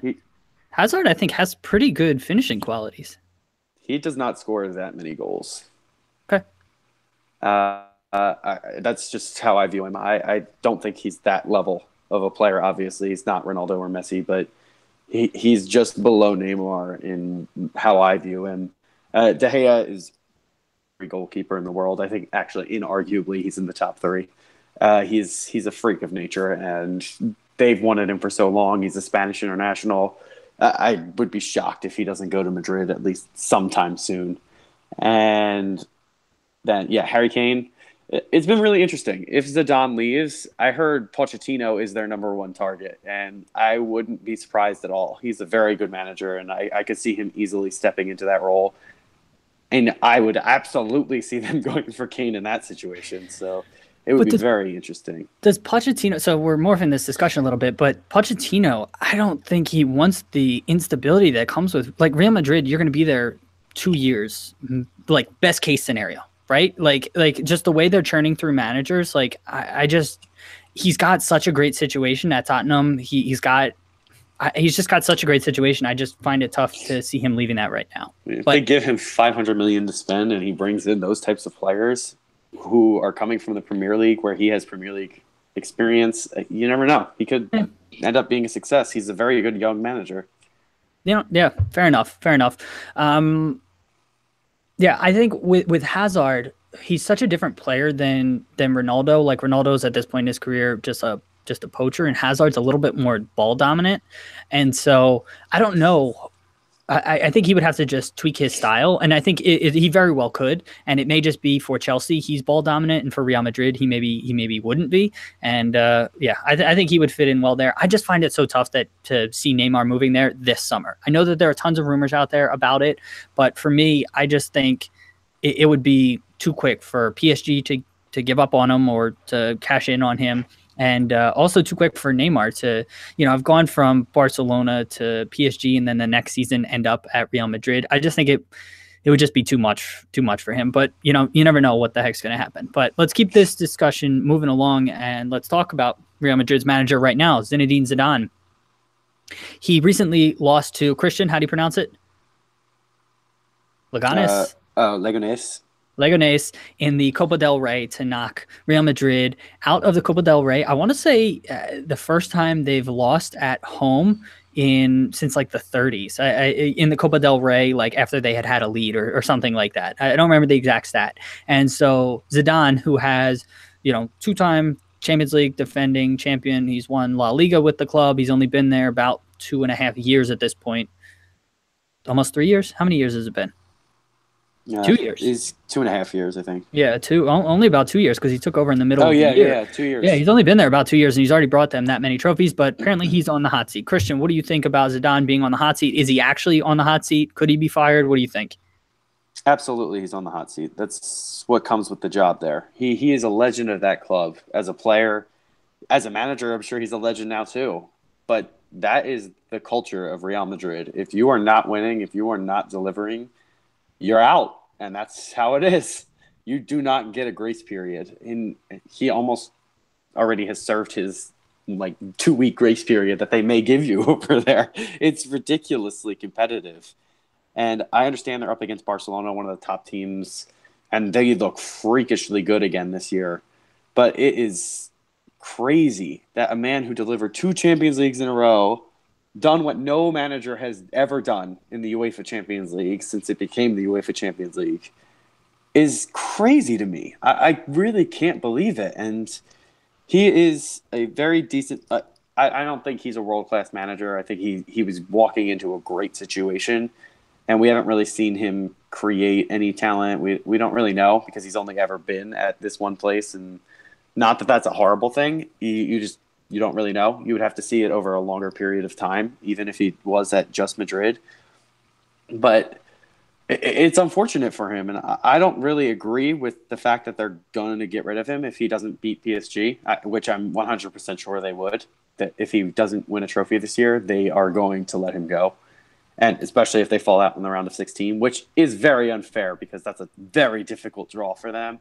S1: Hazard, I think, has pretty good finishing qualities.
S2: He does not score that many goals.
S1: Okay.
S2: That's just how I view him. I don't think he's that level of a player. Obviously, he's not Ronaldo or Messi, but he's just below Neymar in how I view him. De Gea is a goalkeeper in the world. I think actually, inarguably, he's in the top three. He's a freak of nature, and they've wanted him for so long. He's a Spanish international. I would be shocked if he doesn't go to Madrid at least sometime soon. And then, yeah, Harry Kane. It's been really interesting. If Zidane leaves, I heard Pochettino is their number one target, and I wouldn't be surprised at all. He's a very good manager, and I could see him easily stepping into that role. And I would absolutely see them going for Kane in that situation. So it would be very interesting.
S1: Does Pochettino, so we're morphing this discussion a little bit, but Pochettino, I don't think he wants the instability that comes with, like Real Madrid, you're going to be there 2 years, like best case scenario, right? Like just the way they're churning through managers, like he's got such a great situation at Tottenham. He's just got such a great situation. I just find it tough to see him leaving that right now.
S2: If they give him $500 million to spend and he brings in those types of players who are coming from the Premier League where he has Premier League experience, you never know. He could end up being a success. He's a very good young manager.
S1: Yeah, fair enough. Yeah, I think with Hazard, he's such a different player than Ronaldo. Like Ronaldo's at this point in his career just a poacher, and Hazard's a little bit more ball dominant. And so I don't know. I think he would have to just tweak his style, and I think he very well could. And it may just be for Chelsea he's ball dominant, and for Real Madrid he maybe wouldn't be. And I think he would fit in well there. I just find it so tough to see Neymar moving there this summer. I know that there are tons of rumors out there about it, but for me, I just think it would be too quick for PSG to give up on him or to cash in on him. And also too quick for Neymar to, I've gone from Barcelona to PSG and then the next season end up at Real Madrid. I just think it would just be too much for him. But, you never know what the heck's going to happen. But let's keep this discussion moving along and let's talk about Real Madrid's manager right now, Zinedine Zidane. He recently lost to Christian. How do you pronounce it? Leganes?
S2: Leganes.
S1: Leganés in the Copa del Rey to knock Real Madrid out of the Copa del Rey. I want to say the first time they've lost at home since like the 30s in the Copa del Rey, like after they had a lead or something like that. I don't remember the exact stat. And so Zidane, who has, two-time Champions League defending champion, he's won La Liga with the club. He's only been there about 2.5 years at this point. Almost 3 years. How many years has it been? 2 years.
S2: He's 2.5 years, I think.
S1: Yeah, only about 2 years because he took over in the middle of the year.
S2: Yeah, 2 years.
S1: Yeah, he's only been there about 2 years, and he's already brought them that many trophies, but apparently he's on the hot seat. Christian, what do you think about Zidane being on the hot seat? Is he actually on the hot seat? Could he be fired? What do you think?
S2: Absolutely, he's on the hot seat. That's what comes with the job there. He is a legend of that club. As a player, as a manager, I'm sure he's a legend now too. But that is the culture of Real Madrid. If you are not winning, if you are not delivering, you're out. And that's how it is. You do not get a grace period. And he almost already has served his 2-week grace period that they may give you over there. It's ridiculously competitive. And I understand they're up against Barcelona, one of the top teams, and they look freakishly good again this year. But it is crazy that a man who delivered 2 Champions Leagues in a row, done what no manager has ever done in the UEFA Champions League since it became the UEFA Champions League, is crazy to me. I really can't believe it. And he is a very decent I don't think he's a world-class manager. I think he was walking into a great situation, and we haven't really seen him create any talent. We don't really know because he's only ever been at this one place, and not that that's a horrible thing. You don't really know. You would have to see it over a longer period of time, even if he was at just Madrid. But it's unfortunate for him, and I don't really agree with the fact that they're going to get rid of him if he doesn't beat PSG, which I'm 100% sure they would. That if he doesn't win a trophy this year, they are going to let him go. And especially if they fall out in the round of 16, which is very unfair because that's a very difficult draw for them.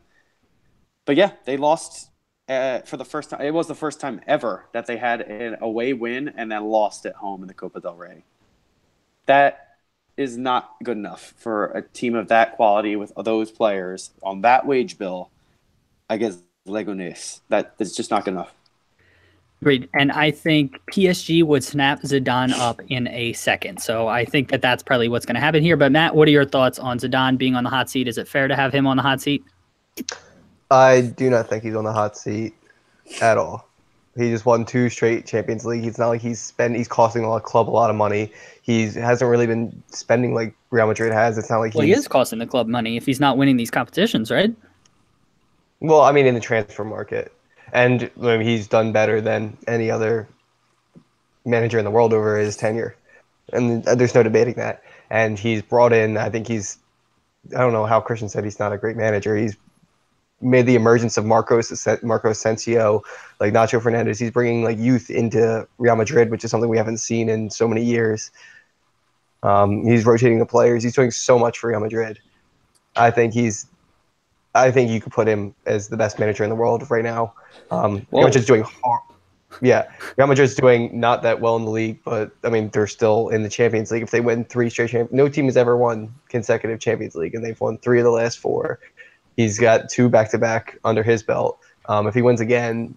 S2: But yeah, they lost for the first time. It was the first time ever that they had an away win and then lost at home in the Copa del Rey. That is not good enough for a team of that quality with those players on that wage bill against Leganés. That is just not good enough.
S1: Agreed. And I think PSG would snap Zidane up in a second. So I think that that's probably what's going to happen here. But Matt, what are your thoughts on Zidane being on the hot seat? Is it fair to have him on the hot seat?
S3: I do not think he's on the hot seat at all. He just won 2 straight Champions League. It's not like he's costing the club a lot of money. He hasn't really been spending like Real Madrid has. It's not like
S1: he is costing the club money if he's not winning these competitions, right?
S3: Well, I mean, in the transfer market. And I mean, he's done better than any other manager in the world over his tenure. And there's no debating that. And he's brought in, I don't know how Christian said he's not a great manager. He's made the emergence of Marco Asensio, like Nacho Fernandez. He's bringing like youth into Real Madrid, which is something we haven't seen in so many years. He's rotating the players. He's doing so much for Real Madrid. I think you could put him as the best manager in the world right now. Real Madrid's doing Real Madrid's doing not that well in the league, but I mean they're still in the Champions League. If they win 3 straight no team has ever won consecutive Champions League, and they've won 3 of the last 4. He's got 2 back-to-back under his belt. If he wins again,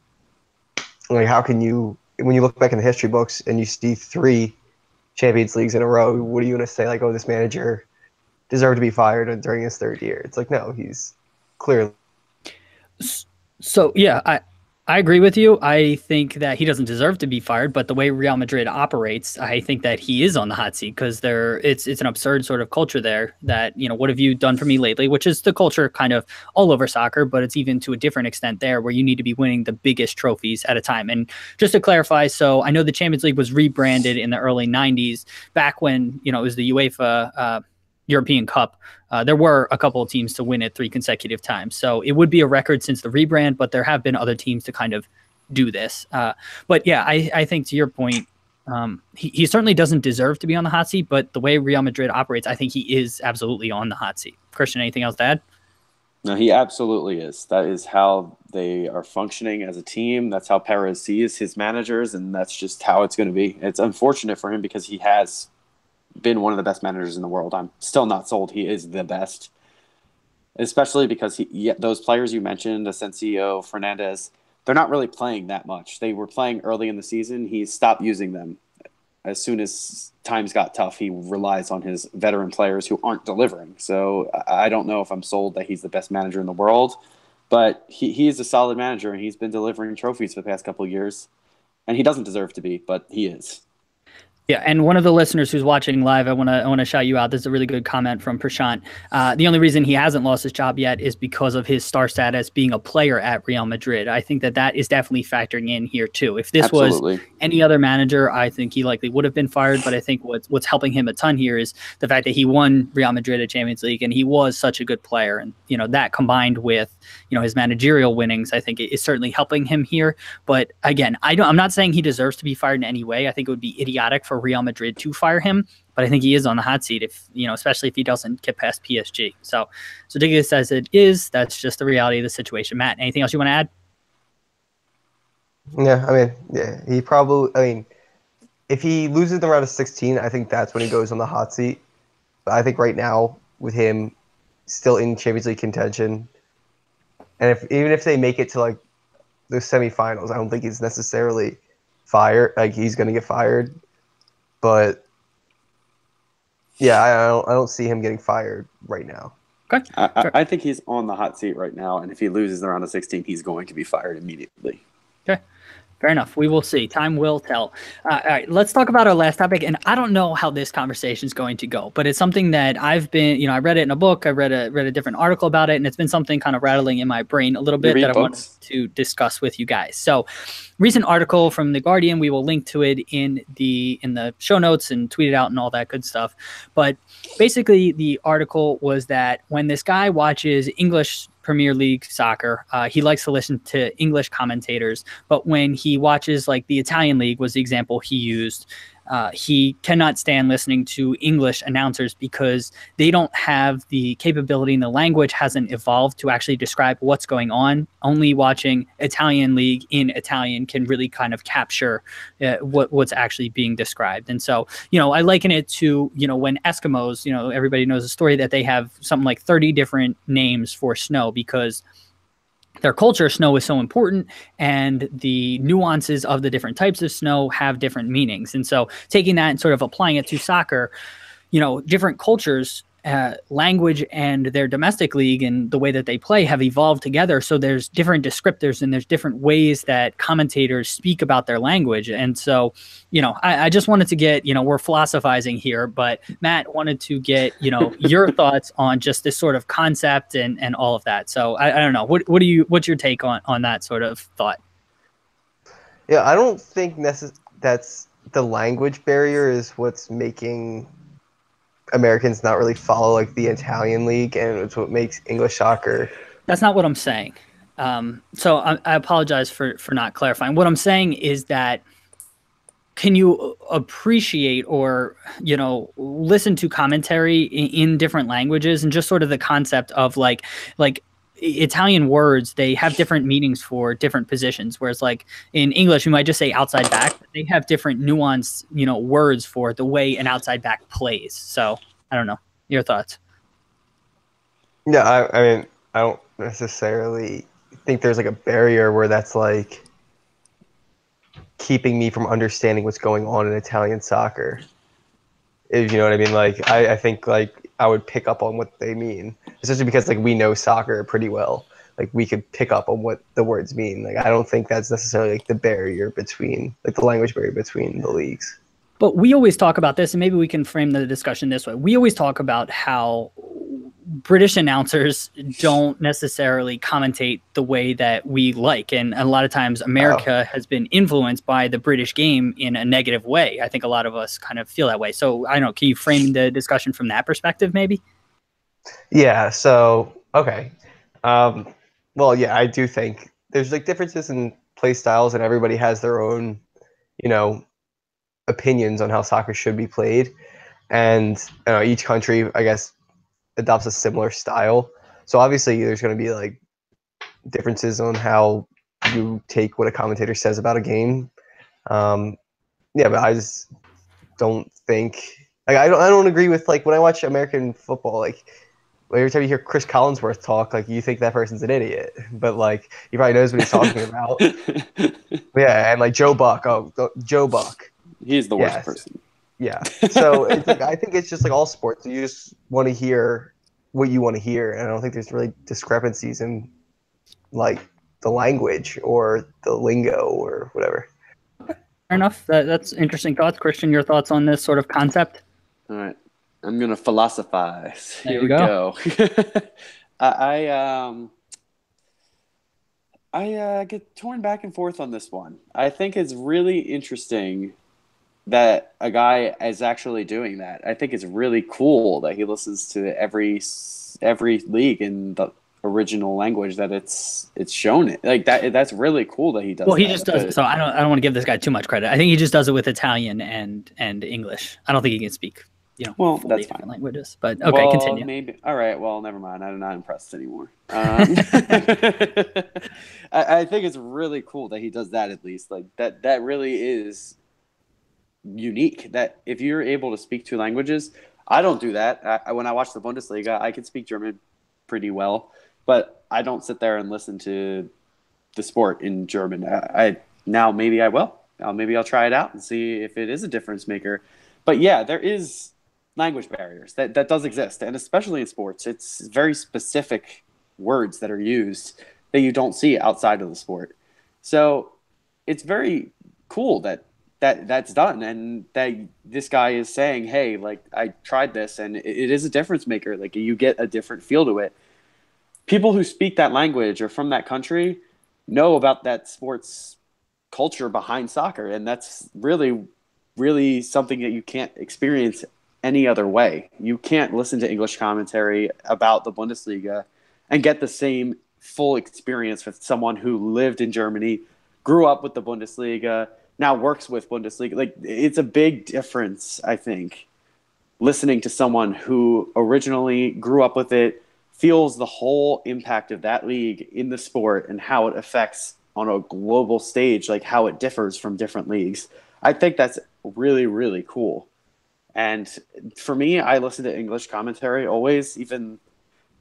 S3: like how can you, when you look back in the history books and you see 3 Champions Leagues in a row, what are you going to say? Like, oh, this manager deserved to be fired during his 3rd year. It's like, no, he's clearly.
S1: So, yeah, I agree with you. I think that he doesn't deserve to be fired, but the way Real Madrid operates, I think that he is on the hot seat because it's an absurd sort of culture there that, what have you done for me lately, which is the culture kind of all over soccer, but it's even to a different extent there where you need to be winning the biggest trophies at a time. And just to clarify, so I know the Champions League was rebranded in the early 90s back when, it was the UEFA European Cup. There were a couple of teams to win it 3 consecutive times. So it would be a record since the rebrand, but there have been other teams to kind of do this. But yeah, I think to your point, he certainly doesn't deserve to be on the hot seat, but the way Real Madrid operates, I think he is absolutely on the hot seat. Christian, anything else to add?
S2: No, he absolutely is. That is how they are functioning as a team. That's how Perez sees his managers, and that's just how it's going to be. It's unfortunate for him because he has been one of the best managers in the world. I'm still not sold he is the best. especially because those players you mentioned, Asensio, Fernandez, they're not really playing that much. They were playing early in the season. He stopped using them. As soon as times got tough, he relies on his veteran players who aren't delivering. So I don't know if I'm sold that he's the best manager in the world, but he is a solid manager, and he's been delivering trophies for the past couple of years. And he doesn't deserve to be, but he is.
S1: Yeah, and one of the listeners who's watching live, I want to shout you out. This is a really good comment from Prashant. The only reason he hasn't lost his job yet is because of his star status being a player at Real Madrid. I think that is definitely factoring in here too. If this was any other manager, I think he likely would have been fired. But I think what's helping him a ton here is the fact that he won Real Madrid a Champions League, and he was such a good player. And that combined with his managerial winnings, I think is certainly helping him here. But again, I'm not saying he deserves to be fired in any way. I think it would be idiotic for Real Madrid to fire him, but I think he is on the hot seat especially if he doesn't get past PSG. So as ridiculous as it is, that's just the reality of the situation. Matt, anything else you want to add?
S3: Yeah, he probably, if he loses the round of 16, I think that's when he goes on the hot seat. But I think right now, with him still in Champions League contention, and even if they make it to like the semifinals, I don't think he's necessarily fired. Like he's going to get fired. But yeah, I don't see him getting fired right now.
S1: Okay,
S2: I think he's on the hot seat right now, and if he loses the round of 16, he's going to be fired immediately.
S1: Okay. Fair enough. We will see. Time will tell. All right, let's talk about our last topic. And I don't know how this conversation is going to go, but it's something that I've been, I read it in a book. I read a different article about it, and it's been something kind of rattling in my brain a little bit that I wanted to discuss with you guys. So, recent article from The Guardian. We will link to it in the show notes and tweet it out and all that good stuff. But basically, the article was that when this guy watches English Premier League soccer, he likes to listen to English commentators, but when he watches like the Italian league was the example he used, he cannot stand listening to English announcers because they don't have the capability and the language hasn't evolved to actually describe what's going on. Only watching Italian league in Italian can really kind of capture what's actually being described. And so, I liken it to, when Eskimos, everybody knows the story that they have something like 30 different names for snow because their culture, snow is so important, and the nuances of the different types of snow have different meanings. And so taking that and sort of applying it to soccer, different cultures, language and their domestic league and the way that they play have evolved together. So there's different descriptors and there's different ways that commentators speak about their language. And so, I just wanted to get, we're philosophizing here, but Matt wanted to get, your thoughts on just this sort of concept and all of that. So I don't know. What's your take on that sort of thought?
S3: Yeah, I don't think that's the language barrier is what's making Americans not really follow like the Italian league, and it's what makes English soccer.
S1: That's not what I'm saying. So I apologize for not clarifying. What I'm saying is that can you appreciate or, listen to commentary in different languages and just sort of the concept of like Italian words, they have different meanings for different positions. Whereas like in English, we might just say outside back, but they have different nuanced, words for the way an outside back plays. So I don't know. Your thoughts?
S3: Yeah, I don't necessarily think there's like a barrier where that's like keeping me from understanding what's going on in Italian soccer. If you know what I mean? Like I think like I would pick up on what they mean, especially because like we know soccer pretty well. Like we could pick up on what the words mean. Like I don't think that's necessarily like the barrier between like the language barrier between the leagues.
S1: But we always talk about this, and maybe we can frame the discussion this way. We always talk about how British announcers don't necessarily commentate the way that we like. And a lot of times America has been influenced by the British game in a negative way. I think a lot of us kind of feel that way. So I don't know, can you frame the discussion from that perspective maybe?
S3: Yeah, so, okay. Well, yeah, I do think there's like differences in play styles, and everybody has their own, opinions on how soccer should be played. And each country, I guess, adopts a similar style. So obviously there's going to be like differences on how you take what a commentator says about a game. Yeah, but I just don't think like I don't agree with like when I watch American football, like every time you hear Chris Collinsworth talk, like you think that person's an idiot, but like he probably knows what he's talking about. Yeah, and like Joe Buck. Oh, Joe Buck.
S2: He's the worst
S3: Yes.
S2: person.
S3: Yeah. So it's like I think it's just like all sports. You just want to hear what you want to hear, and I don't think there's really discrepancies in like the language or the lingo or whatever.
S1: Fair enough. That's interesting thoughts. Christian, your thoughts on this sort of concept?
S2: All right. I'm going to philosophize.
S1: There
S2: Here
S1: you
S2: we
S1: go.
S2: I get torn back and forth on this one. I think it's really interesting that a guy is actually doing that. I think it's really cool that he listens to every league in the original language that it's shown it. Like that's really cool that he does.
S1: Well, he
S2: that,
S1: just does. So I don't want to give this guy too much credit. I think he just does it with Italian and English. I don't think he can speak,
S2: well,
S1: fully
S2: that's
S1: different
S2: fine.
S1: languages. But okay, continue.
S2: Maybe. All right. Well, never mind. I'm not impressed anymore. I think it's really cool that he does that. At least like that really is unique. That if you're able to speak two languages, I don't do that. When I watch the Bundesliga, I can speak German pretty well, but I don't sit there and listen to the sport in German. Now maybe I will. Maybe I'll try it out and see if it is a difference maker. But yeah, there is language barriers that does exist, and especially in sports, it's very specific words that are used that you don't see outside of the sport. So it's very cool that's done, and that this guy is saying, hey, like I tried this and it is a difference maker. Like you get a different feel to it. People who speak that language or from that country know about that sports culture behind soccer, and that's really, really something that you can't experience any other way. You can't listen to English commentary about the Bundesliga and get the same full experience with someone who lived in Germany, grew up with the Bundesliga, now works with Bundesliga. Like it's a big difference, I think, listening to someone who originally grew up with it, feels the whole impact of that league in the sport and how it affects on a global stage, like how it differs from different leagues. I think that's really, really cool. And for me, I listen to English commentary always, even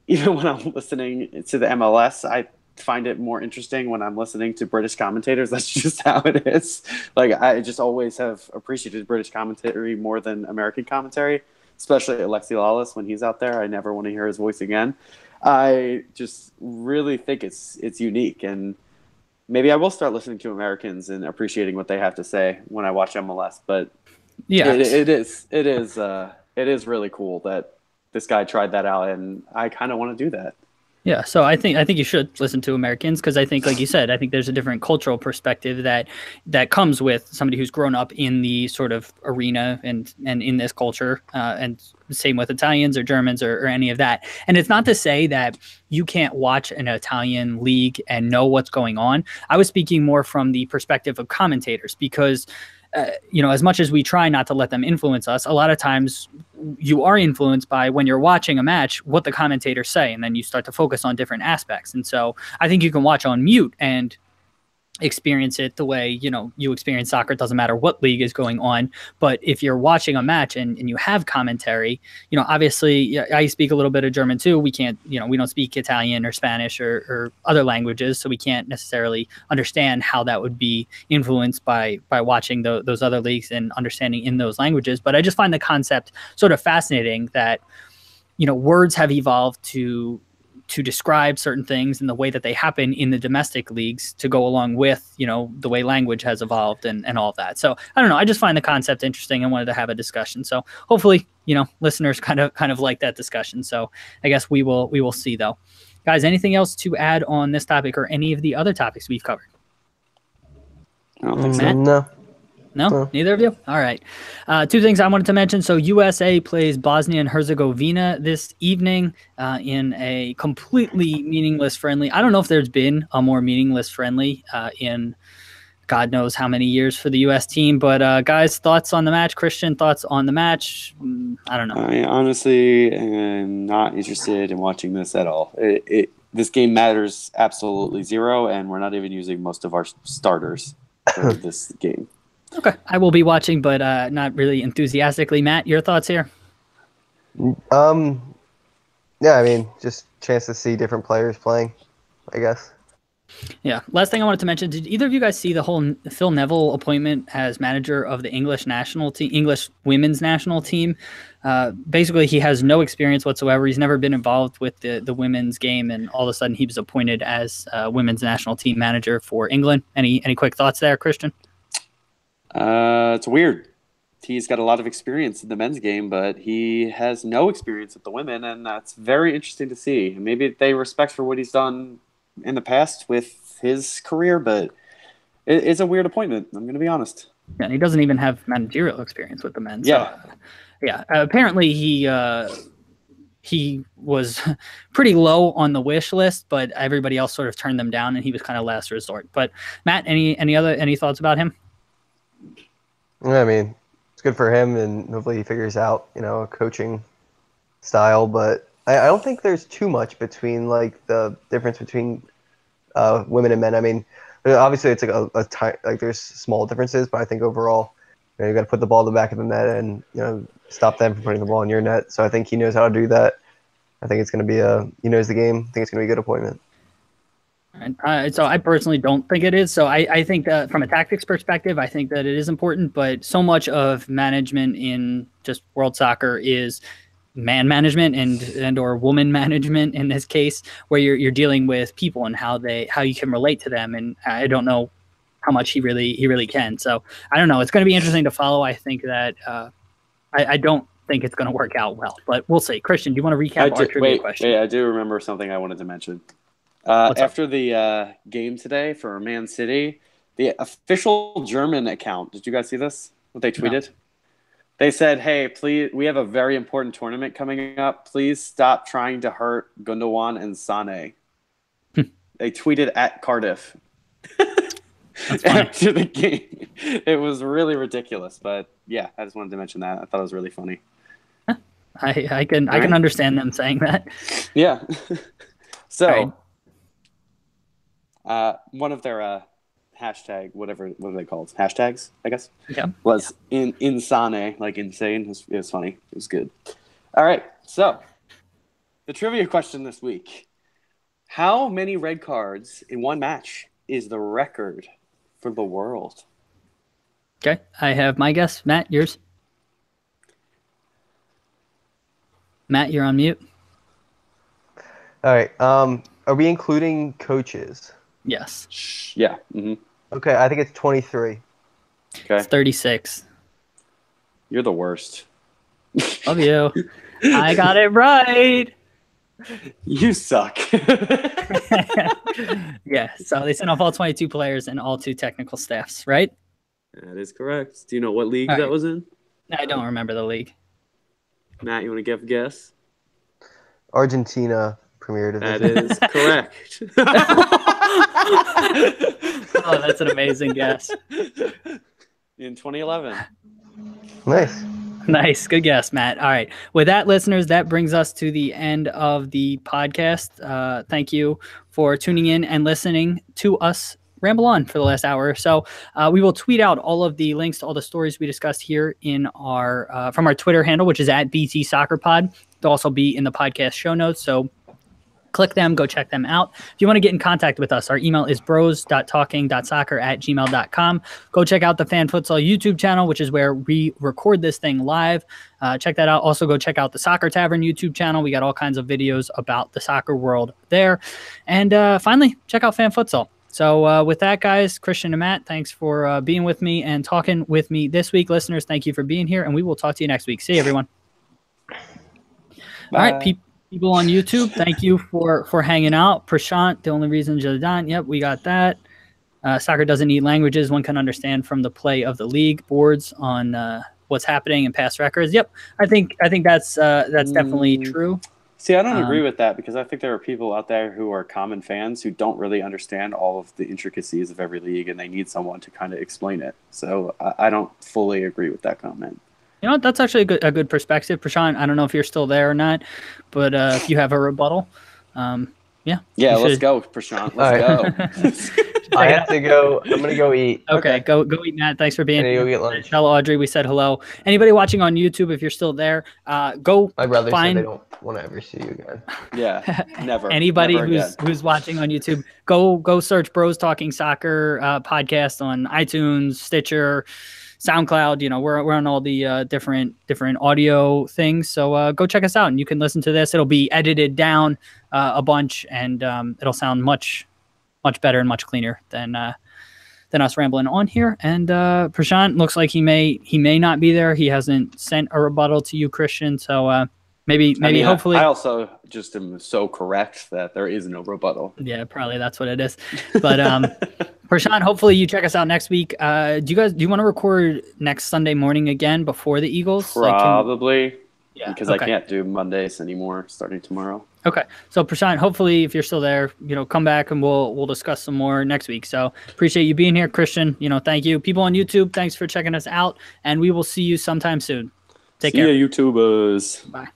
S2: when I'm listening to the MLS. I find it more interesting when I'm listening to British commentators. That's just how it is. Like I just always have appreciated British commentary more than American commentary, especially Alexi Lawless when he's out there. I never want to hear his voice again. I just really think it's unique, and maybe I will start listening to Americans and appreciating what they have to say when I watch MLS. But yeah, it is really cool that this guy tried that out, and I kind of want to do that.
S1: Yeah, so I think you should listen to Americans, because I think, like you said, I think there's a different cultural perspective that comes with somebody who's grown up in the sort of arena and in this culture, and same with Italians or Germans or any of that. And it's not to say that you can't watch an Italian league and know what's going on. I was speaking more from the perspective of commentators, because as much as we try not to let them influence us, a lot of times you are influenced by, when you're watching a match, what the commentators say, and then you start to focus on different aspects. And so I think you can watch on mute and experience it the way you experience soccer. It doesn't matter what league is going on. But if you're watching a match and you have commentary, obviously I speak a little bit of German too. We can't, we don't speak Italian or Spanish or other languages, so we can't necessarily understand how that would be influenced by watching those other leagues and understanding in those languages. But I just find the concept sort of fascinating that words have evolved to describe certain things and the way that they happen in the domestic leagues to go along with, the way language has evolved and all of that. So I don't know. I just find the concept interesting and wanted to have a discussion. So hopefully, listeners kind of like that discussion. So I guess we will see though. Guys, anything else to add on this topic or any of the other topics we've covered?
S2: I don't think so.
S1: Matt? No, neither of you? All right. Two things I wanted to mention. So USA plays Bosnia and Herzegovina this evening in a completely meaningless friendly. I don't know if there's been a more meaningless friendly in God knows how many years for the U.S. team. But guys, thoughts on the match? Christian, thoughts on the match? I don't know.
S2: I honestly am not interested in watching this at all. This game matters absolutely zero, and we're not even using most of our starters for this game.
S1: Okay, I will be watching, but not really enthusiastically. Matt, your thoughts here?
S3: Yeah, I mean, just chance to see different players playing, I guess.
S1: Yeah. Last thing I wanted to mention, did either of you guys see the whole Phil Neville appointment as manager of the English national team, English women's national team? Basically, he has no experience whatsoever. He's never been involved with the women's game, and all of a sudden he was appointed as women's national team manager for England. Any quick thoughts there, Christian?
S2: It's weird. He's got a lot of experience in the men's game, but he has no experience with the women, and that's very interesting to see. Maybe they respect for what he's done in the past with his career, but it's a weird appointment. I'm going to be honest.
S1: Yeah, and he doesn't even have managerial experience with the men.
S2: Yeah.
S1: So, yeah. Apparently, he was pretty low on the wish list, but everybody else sort of turned them down, and he was kind of last resort. But Matt, any thoughts about him?
S3: Yeah, I mean, it's good for him, and hopefully he figures out, a coaching style. But I don't think there's too much between the difference between women and men. I mean, obviously it's there's small differences, but I think overall, you got to put the ball in the back of the net and stop them from putting the ball in your net. So I think he knows how to do that. I think it's going to be he knows the game. I think it's going to be a good appointment.
S1: So I personally don't think it is. So I think that from a tactics perspective, I think that it is important, but so much of management in just world soccer is man management and or woman management in this case, where you're dealing with people and how you can relate to them. And I don't know how much he really can. So I don't know. It's going to be interesting to follow. I think that I don't think it's going to work out well, but we'll see. Christian, do you want to recap our trivia question?
S2: Wait, I do remember something I wanted to mention. After the game today for Man City, the official German account, did you guys see this? What they tweeted? No. They said, hey, please, we have a very important tournament coming up. Please stop trying to hurt Gundogan and Sané. They tweeted at Cardiff after the game. It was really ridiculous. But, yeah, I just wanted to mention that. I thought it was really funny.
S1: I can understand them saying that.
S2: Yeah. So, one of their hashtag, what are they called? Hashtags, I guess.
S1: Yeah.
S2: Was insane, like insane. It was funny. It was good. All right. So, the trivia question this week: how many red cards in one match is the record for the world?
S1: Okay, I have my guess. Matt, yours. Matt, you're on mute.
S3: All right. Are we including coaches?
S1: Yes.
S2: Yeah. Mm-hmm.
S3: Okay, I think it's 23.
S2: Okay.
S1: It's 36.
S2: You're the worst.
S1: Love you. I got it right.
S2: You suck.
S1: Yeah, so they sent off all 22 players and all 2 technical staffs, right?
S2: That is correct. Do you know what league that was in?
S1: I don't remember the league.
S2: Matt, you want to give a guess?
S3: Argentina Premier Division.
S2: That is correct.
S1: Oh, that's an amazing guess.
S2: In 2011.
S1: Nice. Good guess, Matt. All right. With that, listeners, that brings us to the end of the podcast. Thank you for tuning in and listening to us ramble on for the last hour or so. We will tweet out all of the links to all the stories we discussed here in our from our Twitter handle, which is at BT Soccer Pod. They'll also be in the podcast show notes. So click them, go check them out. If you want to get in contact with us, our email is bros.talking.soccer@gmail.com. Go check out the Fan Futsal YouTube channel, which is where we record this thing live. Check that out. Also, go check out the Soccer Tavern YouTube channel. We got all kinds of videos about the soccer world there. And finally, check out Fan Futsal. So with that, guys, Christian and Matt, thanks for being with me and talking with me this week. Listeners, thank you for being here, and we will talk to you next week. See you, everyone.
S2: Bye.
S1: All right, people on YouTube, thank you for hanging out. Prashant, the only reason Zidane. Yep, we got that. Soccer doesn't need languages. One can understand from the play of the league boards on what's happening and past records. Yep, I think that's definitely true.
S2: See, I don't agree with that because I think there are people out there who are common fans who don't really understand all of the intricacies of every league, and they need someone to kind of explain it. So I don't fully agree with that comment.
S1: You know what? That's actually a good perspective, Prashant. I don't know if you're still there or not, but if you have a rebuttal, yeah.
S2: Yeah, let's go, Prashant. Let's go.
S3: I have to go. I'm gonna go eat.
S1: Okay, go eat, Matt. Thanks for being
S3: And
S1: here.
S3: go get lunch.
S1: Tell Audrey we said hello. Anybody watching on YouTube, if you're still there, go
S3: My brother
S1: find
S3: said they don't want to ever see you again.
S2: Yeah, never.
S1: anybody
S2: never
S1: who's watching on YouTube. Go search Bros Talking Soccer podcast on iTunes, Stitcher, SoundCloud. You know, we're on all the different audio things. So go check us out, and you can listen to this. It'll be edited down a bunch, and it'll sound much better and much cleaner than us rambling on here. And Prashant looks like he may not be there. He hasn't sent a rebuttal to you, Christian. So maybe hopefully.
S2: I also just am so correct that there is no rebuttal.
S1: Yeah, probably that's what it is. But Prashant, hopefully you check us out next week. Do you want to record next Sunday morning again before the Eagles?
S2: Probably.
S1: Yeah,
S2: because I can't do Mondays anymore starting tomorrow.
S1: Okay. So Prashant, hopefully if you're still there, come back and we'll discuss some more next week. So appreciate you being here, Christian. Thank you. People on YouTube, thanks for checking us out, and we will see you sometime soon. Take care.
S2: See ya, YouTubers.
S1: Bye.